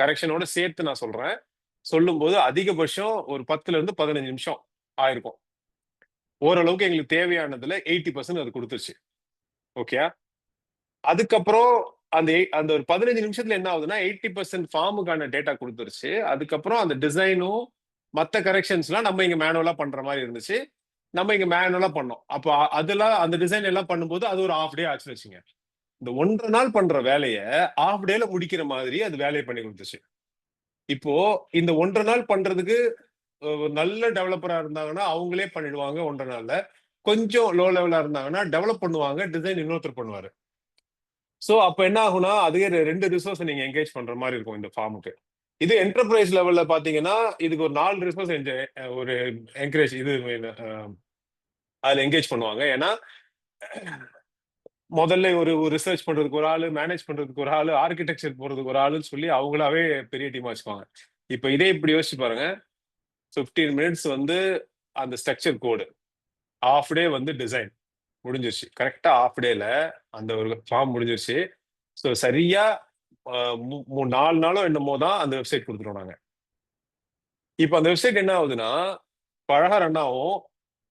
கரெக்ஷனோட சேர்த்து நான் சொல்றேன், சொல்லும்போது அதிகபட்சம் ஒரு 10 to 15 நிமிஷம் ஆயிருக்கும். ஓரளவுக்கு எங்களுக்கு தேவையானதுல 80% அது கொடுத்துருச்சு. ஓகே. அதுக்கப்புறம் அந்த ஒரு 15 நிமிஷத்துல என்ன ஆகுதுன்னா 80% ஃபார்முக்கான டேட்டா கொடுத்துருச்சு. அதுக்கப்புறம் அந்த டிசைனும் மத்த கரெக்ஷன்ஸ்லாம் நம்ம இங்க மேனுவலா பண்ற மாதிரி இருந்துச்சு. நம்ம இங்க மேனுவலா பண்ணோம். அப்போ அதெல்லாம் அந்த டிசைன் எல்லாம் பண்ணும்போது அது ஒரு ஹாஃப் டே ஆச்சுன்னு வச்சுங்க. இந்த 1.5 நாள் பண்ற வேலைய ஹாஃப் டேல முடிக்கிற மாதிரி அது வேலையை பண்ணி கொடுத்துச்சு. இப்போ இந்த 1.5 நாள் பண்றதுக்கு ஒரு நல்ல டெவலப்பரா இருந்தாங்கன்னா அவங்களே பண்ணிடுவாங்க 1.5 நாள்ல. கொஞ்சம் லோ லெவலா இருந்தாங்கன்னா டெவலப் பண்ணுவாங்க, டிசைன் இன்னொருத்தர் பண்ணுவாரு. சோ அப்ப என்ன ஆகும்னா அதுவே 2 ரிசோர்ஸ் நீங்க என்கேஜ் பண்ற மாதிரி இருக்கும் இந்த ஃபார்முக்கு. இது என்டர்பிரைஸ் லெவல்ல பாத்தீங்கன்னா இதுக்கு ஒரு 4 ரிசோர்ஸ் ஒரு என்கரேஜ் இது அதுல என்கேஜ் பண்ணுவாங்க. ஏன்னா முதல்ல ஒரு ரிசர்ச் பண்றதுக்கு ஒரு ஆளு, மேனேஜ் பண்றதுக்கு ஒரு ஆளு, ஆர்கிடெக்சர் போறதுக்கு ஒரு ஆளுன்னு சொல்லி அவங்களாவே பெரிய டீமா வச்சுக்குவாங்க. இப்ப இதே இப்படி யோசிச்சு பாருங்க. 15 மினிட்ஸ் வந்து அந்த ஸ்ட்ரக்சர் கோடு, ஹாஃப் டே வந்து டிசைன் முடிஞ்சிருச்சு. கரெக்டா ஹாஃப் டேல அந்த ஒரு ஃபார்ம் முடிஞ்சிருச்சு. ஸோ சரியா 4 நாளோ என்னமோ தான் அந்த வெப்சைட் கொடுத்துருவோம் நாங்க. இப்போ அந்த வெப்சைட் என்ன ஆகுதுன்னா அழகா ரன் ஆகும்.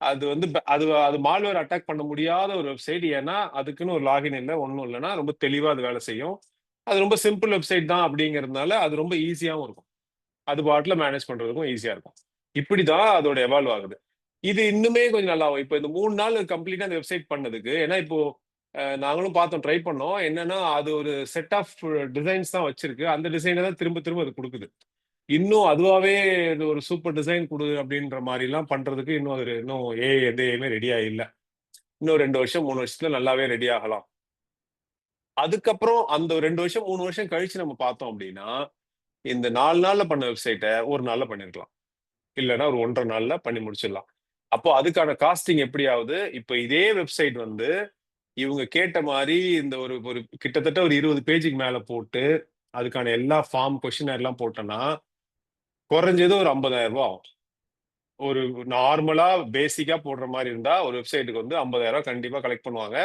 அது வந்து அது மால்வேர் அட்டாக் பண்ண முடியாத ஒரு வெப்சைட். ஏன்னா அதுக்குன்னு ஒரு லாகின் இல்லை, ஒன்றும் இல்லைன்னா ரொம்ப தெளிவா அது வேலை செய்யும். அது ரொம்ப சிம்பிள் வெப்சைட் தான் அப்படிங்கிறதுனால அது ரொம்ப ஈஸியாகவும் இருக்கும். அது பாட்டில் மேனேஜ் பண்றதுக்கும் ஈஸியா இருக்கும். இப்படிதான் அதோட எவால்வ் ஆகுது. இது இன்னுமே கொஞ்சம் நல்லா ஆகும். இப்போ இந்த 3 நாள் கம்ப்ளீட்டா அந்த வெப்சைட் பண்ணதுக்கு, ஏன்னா இப்போ நாங்களும் பார்த்தோம், ட்ரை பண்ணோம். என்னன்னா அது ஒரு செட் ஆஃப் டிசைன்ஸ் தான் வச்சிருக்கு. அந்த டிசைனை தான் திரும்ப திரும்ப அது கொடுக்குது. இன்னும் அதுவாவே இது ஒரு சூப்பர் டிசைன் கொடு அப்படின்ற மாதிரி எல்லாம் பண்றதுக்கு இன்னும் எந்த ஏயுமே ரெடியா இல்லை. இன்னும் 2 வருஷம் 3 வருஷத்துல நல்லாவே ரெடி ஆகலாம். அதுக்கப்புறம் அந்த 2 வருஷம் 3 வருஷம் கழிச்சு நம்ம பார்த்தோம் அப்படின்னா இந்த 4 நாள்ல பண்ண வெப்சைட்டை ஒரு நாள்ல பண்ணிருக்கலாம், இல்லைன்னா ஒரு 1.5 நாள்ல பண்ணி முடிச்சிடலாம். அப்போ அதுக்கான காஸ்டிங் எப்படி ஆகுது? இப்போ இதே வெப்சைட் வந்து இவங்க கேட்ட மாதிரி இந்த ஒரு ஒரு கிட்டத்தட்ட ஒரு 20 பேஜுக்கு மேல போட்டு அதுக்கான எல்லா ஃபார்ம் கொஸ்டின் எல்லாம் போட்டோம்னா குறைஞ்சது ஒரு 50,000 ரூபாய் ஆகும். ஒரு நார்மலா பேசிக்கா போடுற மாதிரி இருந்தா ஒரு வெப்சைட்டுக்கு வந்து 50,000 ரூபாய் கண்டிப்பா கலெக்ட் பண்ணுவாங்க.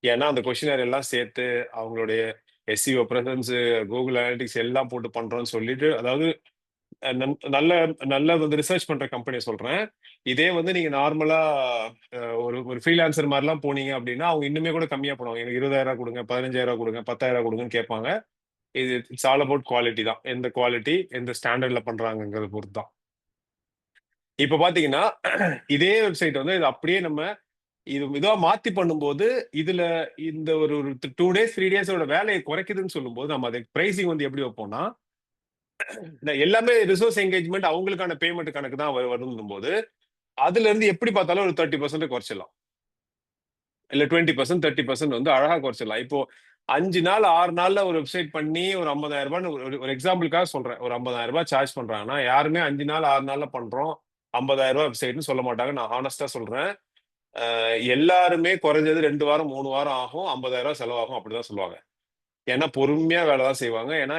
ஏன்னா அந்த கொஸ்டினர் எல்லாம் சேர்த்து அவங்களுடைய எஸ்இஓ பிரசன்ஸ், கூகுள் அனாலிட்டிக்ஸ் எல்லாம் போட்டு பண்றோம்னு சொல்லிட்டு, அதாவது நல்ல நல்ல வந்து ரிசர்ச் பண்ற கம்பெனி சொல்றேன். இதே வந்து நீங்க நார்மலா ஒரு ஒரு ஃப்ரீலான்சர் மாதிரிலாம் போனீங்க அப்படின்னா அவங்க இன்னுமே கூட கம்மியா பண்ணுவாங்க. எனக்கு 20,000 கொடுங்க, 15,000 கொடுங்க, 10,000 கொடுங்கன்னு கேட்பாங்க. இது இட்ஸ் ஆல் அபவுட் குவாலிட்டி தான். எந்த குவாலிட்டி எந்த ஸ்டாண்டர்ட்ல பண்றாங்கிறத பொறுத்து தான். இப்ப பாத்தீங்கன்னா இதே வெப்சைட் வந்து இது அப்படியே நம்ம இதுவா மாத்தி பண்ணும்போது இதுல இந்த ஒரு 2 டேஸ் 3 டேஸோட வேலையை குறைக்குதுன்னு சொல்லும்போது நம்ம அதுக்கு பிரைசிங் வந்து எப்படி வைப்போம்னா எல்லாமே ரிசோர்ஸ் என்கேஜ்மெண்ட் அவங்களுக்கான பேமெண்ட் கணக்கு தான் வரும் போது அதுல இருந்து எப்படி பார்த்தாலும் ஒரு 30% குறைச்சிடலாம், இல்ல 20% 30% வந்து அழகா குறைச்சிடலாம். இப்போ 5 நாள் 6 நாள்ல ஒரு வெப்சைட் பண்ணி ஒரு 50,000 ரூபாய் ஒரு எக்ஸாம்பிளுக்காக சொல்றேன், ஒரு 50,000 ரூபாய் சார்ஜ் பண்றாங்கன்னா யாருமே 5 நாள் 6 நாள்ல பண்றோம் 50,000 ரூபாய் வெப்சைட்னு சொல்ல மாட்டாங்க. நான் ஹானஸ்டா சொல்றேன். எல்லாருமே குறைஞ்சது 2 வாரம் 3 வாரம் ஆகும், 50,000 ரூபாய் செலவாகும் அப்படிதான் சொல்லுவாங்க. ஏன்னா பொறுமையா வேலை தான் செய்வாங்க. ஏன்னா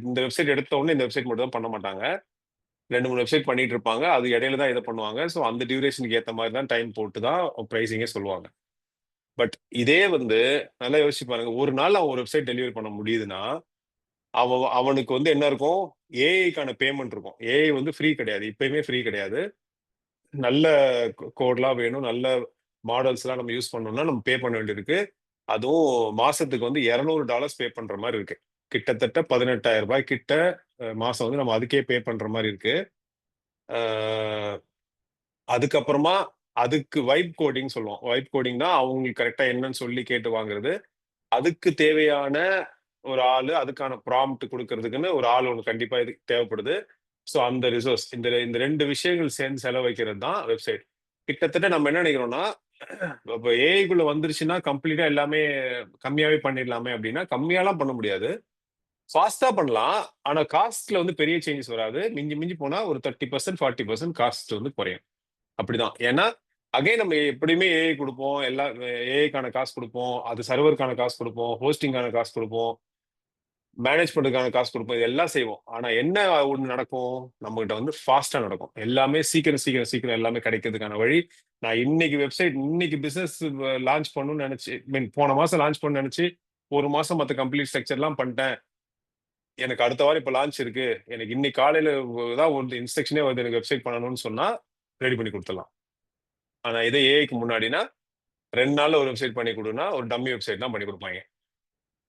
இந்த வெப்சைட் எடுத்த உடனே இந்த வெப்சைட் மட்டும் தான் பண்ண மாட்டாங்க. 2 3 வெப்சைட் பண்ணிட்டு இருப்பாங்க. அது இடையில தான் இதை பண்ணுவாங்க. ஸோ அந்த டியூரேஷனுக்கு ஏற்ற மாதிரி தான் டைம் போட்டு தான் ப்ரைஸிங்கே சொல்லுவாங்க. பட் இதே வந்து நல்லா யோசிச்சு பாருங்க, ஒரு நாள் அவன் ஒரு வெப்சைட் டெலிவரி பண்ண முடியுதுன்னா அவனுக்கு வந்து என்ன இருக்கும்? ஏஐக்கான பேமெண்ட் இருக்கும். ஏஐ வந்து ஃப்ரீ கிடையாது, இப்பயுமே ஃப்ரீ கிடையாது. நல்ல கோட்லாம் வேணும், நல்ல மாடல்ஸ் எல்லாம் நம்ம யூஸ் பண்ணோம்னா நம்ம பே பண்ண வேண்டியிருக்கு. அதுவும் மாசத்துக்கு வந்து $200 பே பண்ற மாதிரி இருக்கு. கிட்டத்தட்ட 18,000 ரூபாய் கிட்ட மாசம் வந்து நம்ம அதுக்கே பே பண்ற மாதிரி இருக்கு. அதுக்கப்புறமா அதுக்கு வைப் கோடிங் சொல்லுவோம். வைப் கோடிங் தான் அவங்களுக்கு கரெக்டா என்னன்னு சொல்லி கேட்டு வாங்குறது. அதுக்கு தேவையான ஒரு ஆளு, அதுக்கான ப்ராம்ப்ட் கொடுக்கறதுக்குன்னு ஒரு ஆள் ஒன்று கண்டிப்பா இது தேவைப்படுது. ஸோ அந்த ரிசோர்ஸ் இந்த 2 விஷயங்கள் சேர்ந்து செலவழிக்கிறது தான் வெப்சைட். கிட்டத்தட்ட நம்ம என்ன நினைக்கிறோம்னா இப்போ ஏஐக்குள்ள வந்துருச்சுன்னா கம்ப்ளீட்டா எல்லாமே கம்மியாவே பண்ணிடலாமே அப்படின்னா கம்மியாலாம் பண்ண முடியாது. ஃபாஸ்டா பண்ணலாம். ஆனா காஸ்ட்ல வந்து பெரிய சேஞ்சஸ் வராது. மிஞ்சி மிஞ்சி போனா ஒரு 30% 40% காஸ்ட் வந்து குறையும். அப்படிதான். ஏன்னா அகைன் நம்ம எப்படியுமே ஏஐ கொடுப்போம், எல்லா ஏஐக்கான காசு கொடுப்போம், அது சர்வருக்கான காசு கொடுப்போம், ஹோஸ்டிங்கான காசு கொடுப்போம், மேனேஜ் பண்றதுக்கான காசு கொடுப்போம், இதெல்லாம் செய்வோம். ஆனா என்ன ஒண்ணு நடக்கும்? நம்மகிட்ட வந்து ஃபாஸ்டா நடக்கும். எல்லாமே சீக்கிரம் சீக்கிரம் சீக்கிரம் எல்லாமே கிடைக்கிறதுக்கான வழி. நான் இன்னைக்கு பிசினஸ் லான்ச் பண்ணணும்னு நினைச்சு போன மாசம் லான்ச் பண்ண நினைச்சு 1 மாசம் மத்த கம்ப்ளீட் ஸ்ட்ரக்சர்லாம் பண்ணிட்டேன். எனக்கு அடுத்த வாரம் இப்ப லான்ச் இருக்கு, எனக்கு இன்னைக்கு காலையில தான் ஒரு இன்ஸ்ட்ரக்ஷனே வருது எனக்கு வெப்சைட் பண்ணணும்னு சொன்னா ரெடி பண்ணி கொடுத்துடலாம். ஆனா இதே ஏஐக்கு முன்னாடினா 2 நாள்ல ஒரு வெப்சைட் பண்ணி கொடுனா ஒரு டம்மி வெப்சைட் தான் பண்ணி கொடுப்பாங்க.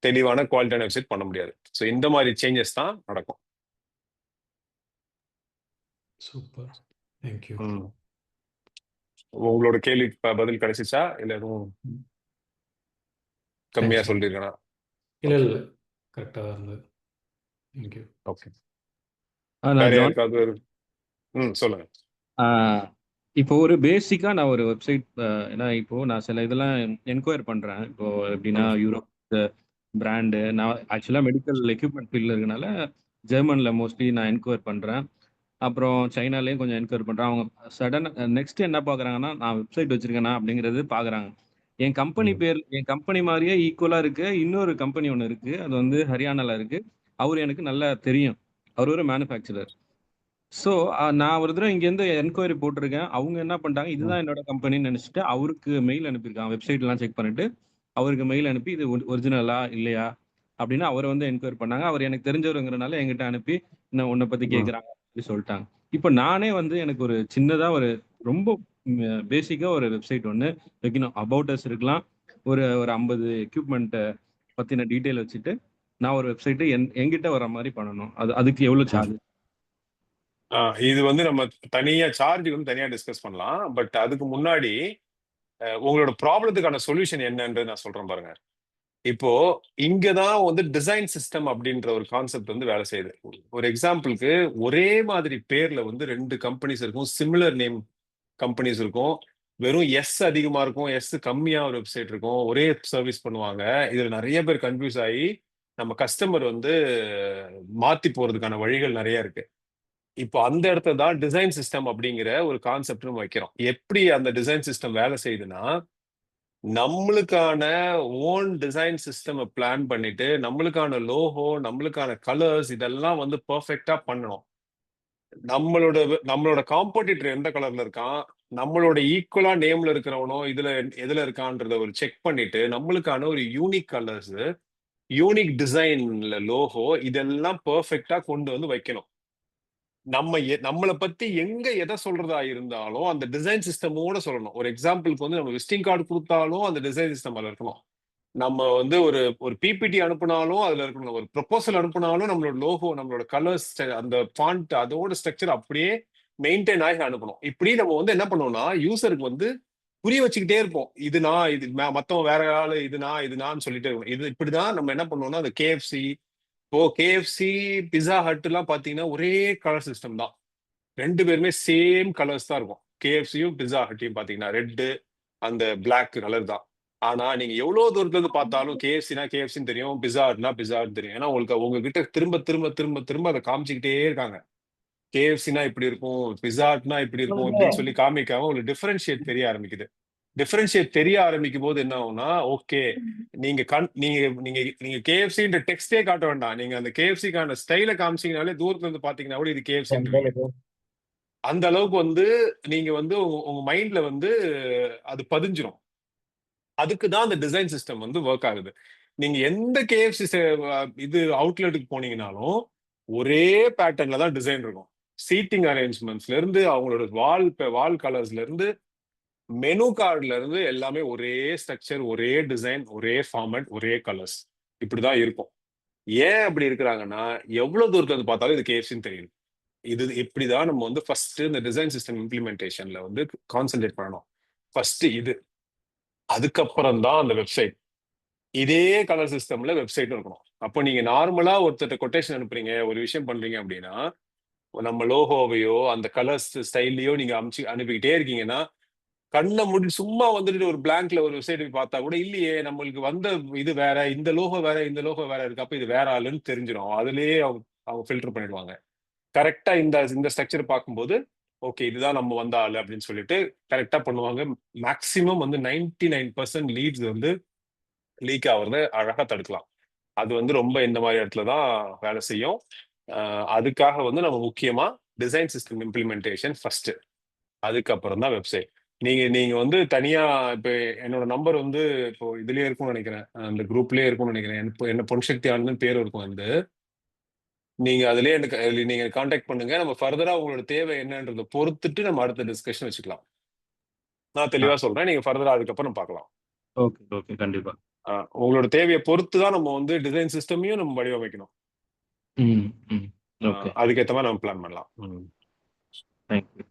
தெளிவான குவாலிட்டியான வெப்சைட் பண்ண முடியாது. ஸோ இந்த மாதிரி சேஞ்சஸ் தான் நடக்கும். Super, thank you. உங்களோட கேள்வி பதில் கிடைச்சிச்சா இல்ல எதுவும் கம்மியா தேங்க்ஸ். சொல்லிருக்கேனா? இல்லை ஓகே இல்லை, கரெக்டாக தான் இருந்தது. தேங்க்யூ. ஓகே. நான் வேற ஜான். யாருக்காவது சொல்லுங்க. இப்போ ஒரு பேசிக்கா நான் ஒரு வெப்சைட், ஏன்னா இப்போ நான் சில இதெல்லாம் என்கொயர் பண்றேன். இப்போ எப்படின்னா ம், யூரோப் பிராண்டு, நான் ஆக்சுவலா மெடிக்கல் எக்யூப்மெண்ட் ஃபீல்டில் இருக்கனால ஜெர்மன்ல மோஸ்ட்லி நான் என்கொயர் பண்றேன். அப்புறம் சைனாலேயும் கொஞ்சம் என்கொயர் பண்றேன். அவங்க சடன் நெக்ஸ்ட் என்ன பார்க்குறாங்கன்னா, நான் வெப்சைட் வச்சிருக்கேனா அப்படிங்கிறது பார்க்குறாங்க. என் கம்பெனி ம், பேர், என் கம்பெனி மாதிரியே ஈக்குவலா இருக்கு இன்னொரு கம்பெனி ஒன்று இருக்கு. அது வந்து ஹரியானால இருக்கு. அவர் எனக்கு நல்லா தெரியும். அவர் ஒரு மேனுஃபேக்சரர். ஸோ நான் ஒரு தடவை இங்கேருந்து என்கொயரி போட்டிருக்கேன். அவங்க என்ன பண்ணிட்டாங்க, ம், இதுதான் என்னோட கம்பெனின்னு நினச்சிட்டு அவருக்கு மெயில் அனுப்பியிருக்காங்க. வெப்சைட்லாம் செக் பண்ணிட்டு அவருக்கு மெயில் அனுப்பி இது ஒரிஜினலா இல்லையா அப்படின்னு அவரை வந்து என்கொயரி பண்ணாங்க. அவர் எனக்கு தெரிஞ்சவருங்கிறனால என்கிட்ட அனுப்பி இன்னும் உன்னை பற்றி ம், கேட்குறாங்க அப்படின்னு சொல்லிட்டாங்க. இப்போ நானே வந்து எனக்கு ஒரு சின்னதாக ஒரு ரொம்ப பேசிக்காக ஒரு வெப்சைட் ஒன்று வைக்கணும். அபவுட் அஸ் இருக்கலாம். ஒரு ஒரு 50 எக்யூப்மெண்ட்டை பற்றின டீட்டெயில் வச்சுட்டு நான் ஒரு வெப்சைட்டு என்கிட்ட வர மாதிரி பண்ணணும். அதுக்கு எவ்வளோ ம். சார்ஜ்? இது வந்து நம்ம தனியா சார்ஜ் வந்து தனியா டிஸ்கஸ் பண்ணலாம். பட் அதுக்கு முன்னாடி உங்களோட ப்ராப்ளத்துக்கான சொல்யூஷன் என்னன்றது நான் சொல்றேன் பாருங்க. இப்போ இங்கதான் வந்து டிசைன் சிஸ்டம் அப்படின்ற ஒரு கான்செப்ட் வந்து வேலை செய்யுது. ஒரு எக்ஸாம்பிளுக்கு ஒரே மாதிரி பேர்ல வந்து 2 கம்பெனிஸ் இருக்கும், சிமிலர் நேம் கம்பெனிஸ் இருக்கும். வெறும் எஸ் அதிகமா இருக்கும், எஸ் கம்மியா ஒரு வெப்சைட் இருக்கும், ஒரே சர்வீஸ் பண்ணுவாங்க. இதுல நிறைய பேர் கன்ஃபியூஸ் ஆகி நம்ம கஸ்டமர் வந்து மாத்தி போறதுக்கான வழிகள் நிறைய இருக்கு. இப்போ அந்த இடத்துல தான் டிசைன் சிஸ்டம் அப்படிங்கிற ஒரு கான்செப்ட் நம்ம வைக்கிறோம். எப்படி அந்த டிசைன் சிஸ்டம் வேலை செய்யுதுன்னா, நம்மளுக்கான ஓன் டிசைன் சிஸ்டம் பிளான் பண்ணிட்டு நம்மளுக்கான லோகோ, நம்மளுக்கான கலர்ஸ் இதெல்லாம் வந்து பெர்ஃபெக்ட்டா பண்ணணும். நம்மளோட காம்படிட்டர் எந்த கலர்ல இருக்கான், நம்மளோட ஈக்குவலா நேம்ல இருக்கிறவனோ இதுல எதுல இருக்கான்றத ஒரு செக் பண்ணிட்டு நம்மளுக்கான ஒரு யூனிக் கலர்ஸ், யூனிக் டிசைன்ல லோகோ இதெல்லாம் பெர்ஃபெக்ட்டா கொண்டு வந்து வைக்கணும். நம்மளை பத்தி எங்க எதை சொல்றதா இருந்தாலும் அந்த டிசைன் சிஸ்டமோட சொல்லணும். ஒரு எக்ஸாம்பிளுக்கு வந்து நம்ம விசிட்டிங் கார்டு கொடுத்தாலும் அந்த டிசைன் சிஸ்டம் அதுல இருக்கணும். நம்ம வந்து ஒரு ஒரு பிபிடி அனுப்புனாலும் அதுல இருக்கணும். ஒரு ப்ரொபோசல் அனுப்புனாலும் நம்மளோட லோகோ, நம்மளோட கலர்ஸ், அந்த ஃபாண்ட் அதோட ஸ்ட்ரக்சர் அப்படியே மெயின்டைன் ஆகி அனுப்பணும். இப்படி நம்ம வந்து என்ன பண்ணுவோம்னா யூசருக்கு வந்து புரிய வச்சுக்கிட்டே இருப்போம். இது நான், இது மத்தவங்க வேற ஆளு, இது நான் சொல்லிட்டே இருக்கணும். இது இப்படிதான் நம்ம என்ன பண்ணுவோம்னா அந்த கேஎஃப்சி, இப்போ கேஎஃப்சி, பிஸா ஹட் எல்லாம் பாத்தீங்கன்னா ஒரே கலர் சிஸ்டம் தான். 2 பேருமே சேம் கலர்ஸ் தான் இருக்கும். கேஎஃப்சியும் பிஸா ஹட்டையும் பாத்தீங்கன்னா ரெட் அந்த பிளாக் கலர் தான். ஆனா நீங்க எவ்வளவு தூரத்துல இருந்து பார்த்தாலும் கேஎஃப்சினா கேஎஃப்சின்னு தெரியும், பிஸா ஹட்னா பிஸா ஹட் தெரியும். ஏன்னா உங்களுக்கு உங்ககிட்ட திரும்ப திரும்ப திரும்ப திரும்ப அதை காமிச்சுக்கிட்டே இருக்காங்க. கேஎஃப்சினா இப்படி இருக்கும், பிஸா ஹட்னா இப்படி இருக்கும் இப்படின்னு சொல்லி காமிக்காம உங்களுக்கு டிஃபரன்ஷியேட் தெரிய ஆரம்பிக்குது. டிஃபரன்ஷியேட் தெரிய ஆரம்பிக்கும் போது என்ன ஆகும்னா, ஓகே நீங்க நீங்க நீங்க நீங்க கேஎஃப்சின்ற டெக்ஸ்டே காட்ட வேண்டாம். நீங்க அந்த கேஎஃப்சிக்கான ஸ்டைல காமிச்சீங்கனாலே தூரத்துல இருந்து பாத்தீங்கன்னா கூட இது கேஎஃப்சின்றீங்க. அந்த அளவுக்கு வந்து நீங்க வந்து உங்க மைண்ட்ல வந்து அது பதிஞ்சிரும். அதுக்கு தான் அந்த டிசைன் சிஸ்டம் வந்து ஒர்க் ஆகுது. நீங்க எந்த கேஎஃப்சி இது அவுட்லெட்டுக்கு போனீங்கனாலும் ஒரே பேட்டர்ன்ல தான் டிசைன் இருக்கும். சீட்டிங் அரேஞ்ச்மெண்ட்ஸ்ல இருந்து அவங்களோட வால் கலர்ஸ்ல இருந்து மெனு கார்டுல இருந்து எல்லாமே ஒரே ஸ்ட்ரக்சர், ஒரே டிசைன், ஒரே ஃபார்மட், ஒரே கலர்ஸ் இப்படிதான் இருக்கும். ஏன் அப்படி இருக்கிறாங்கன்னா எவ்வளவு தூரத்துல இருந்து பார்த்தாலும் இது கேஎஃப்சின்னு தெரியும். இது இப்படிதான் நம்ம வந்து ஃபர்ஸ்ட் இந்த டிசைன் சிஸ்டம் இம்ப்ளிமெண்டேஷன்ல வந்து கான்சென்ட்ரேட் பண்ணணும். ஃபர்ஸ்ட் இது, அதுக்கப்புறம் தான் அந்த வெப்சைட். இதே கலர் சிஸ்டம்ல வெப்சைட்டும் இருக்கணும். அப்போ நீங்க நார்மலா ஒருத்தர் கொட்டேஷன் அனுப்புறீங்க, ஒரு விஷயம் பண்றீங்க அப்படின்னா நம்ம லோகோவையோ அந்த கலர்ஸ் ஸ்டைல்லையோ நீங்க அனுப்பிக்கிட்டே இருக்கீங்கன்னா கண்ணை மூடி சும்மா வந்துட்டு ஒரு பிளாங்க்ல ஒரு வெப்சைட் பார்த்தா கூட இல்லையே நம்மளுக்கு வந்த இது வேற, இந்த லோகோ வேற, இந்த லோகோ வேற இருக்கு, அப்ப இது வேற ஆளுன்னு தெரிஞ்சிடும். அதுலயே அவங்க ஃபில்டர் பண்ணிடுவாங்க. கரெக்டா இந்த ஸ்ட்ரக்சர் பார்க்கும்போது ஓகே இதுதான் நம்ம வந்த ஆளு அப்படின்னு சொல்லிட்டு கரெக்டா பண்ணுவாங்க. மேக்சிமம் வந்து 99% லீட்ஸ் வந்து லீக் ஆகுறத அழகா தடுக்கலாம். அது வந்து ரொம்ப இந்த மாதிரி இடத்துல தான் வேலை செய்யும். அதுக்காக வந்து நம்ம முக்கியமா டிசைன் சிஸ்டம் இம்ப்ளிமெண்டேஷன் ஃபர்ஸ்ட், அதுக்கப்புறம் தான் வெப்சைட். நீங்க வந்து தனியா இப்ப என்னோட நம்பர் வந்து இப்போ இதுலயே இருக்கும்னு நினைக்கிறேன், அந்த குரூப்லயே இருக்கும்னு நினைக்கிறேன். என்ன பொன்சக்தி ஆனந்த் பேர் இருக்கும் வந்து, நீங்க அதுலயே எனக்கு நீங்க கான்டாக்ட் பண்ணுங்க. நம்ம ஃபர்தரா உங்களோட தேவை என்னன்றதை பொறுத்துட்டு நம்ம அடுத்த டிஸ்கஷன் வச்சுக்கலாம். நான் தெளிவா சொல்றேன், நீங்க ஃபர்தரா அதுக்கப்புறம் பார்க்கலாம். ஓகே ஓகே, கண்டிப்பா. உங்களோட தேவையை பொறுத்து தான் நம்ம வந்து டிசைன் சிஸ்டமையும் நம்ம வடிவமைக்கணும். ஓகே, அதுக்கேற்ற மாதிரி நம்ம பிளான் பண்ணலாம். தேங்க்யூ.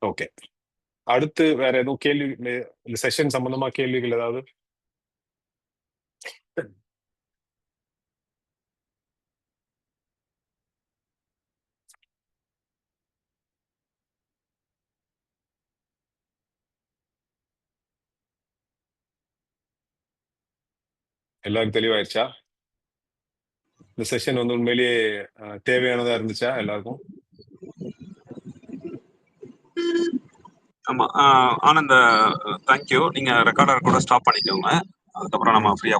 ஓகே. அடுத்து வேற எதுவும் கேள்வி, இந்த செஷன் சம்பந்தமா கேள்விகள் ஏதாவது? எல்லாரும் தெளிவாயிருச்சா? இந்த செஷன் வந்து உண்மையிலேயே தேவையானதா இருந்துச்சா எல்லாருக்கும்? ஆமா. ஆனந்த், தேங்க்யூ. நீங்க ரெக்கார்டர் கூட ஸ்டாப் பண்ணிக்கோங்க. அதுக்கப்புறம் நம்ம ஃப்ரீயா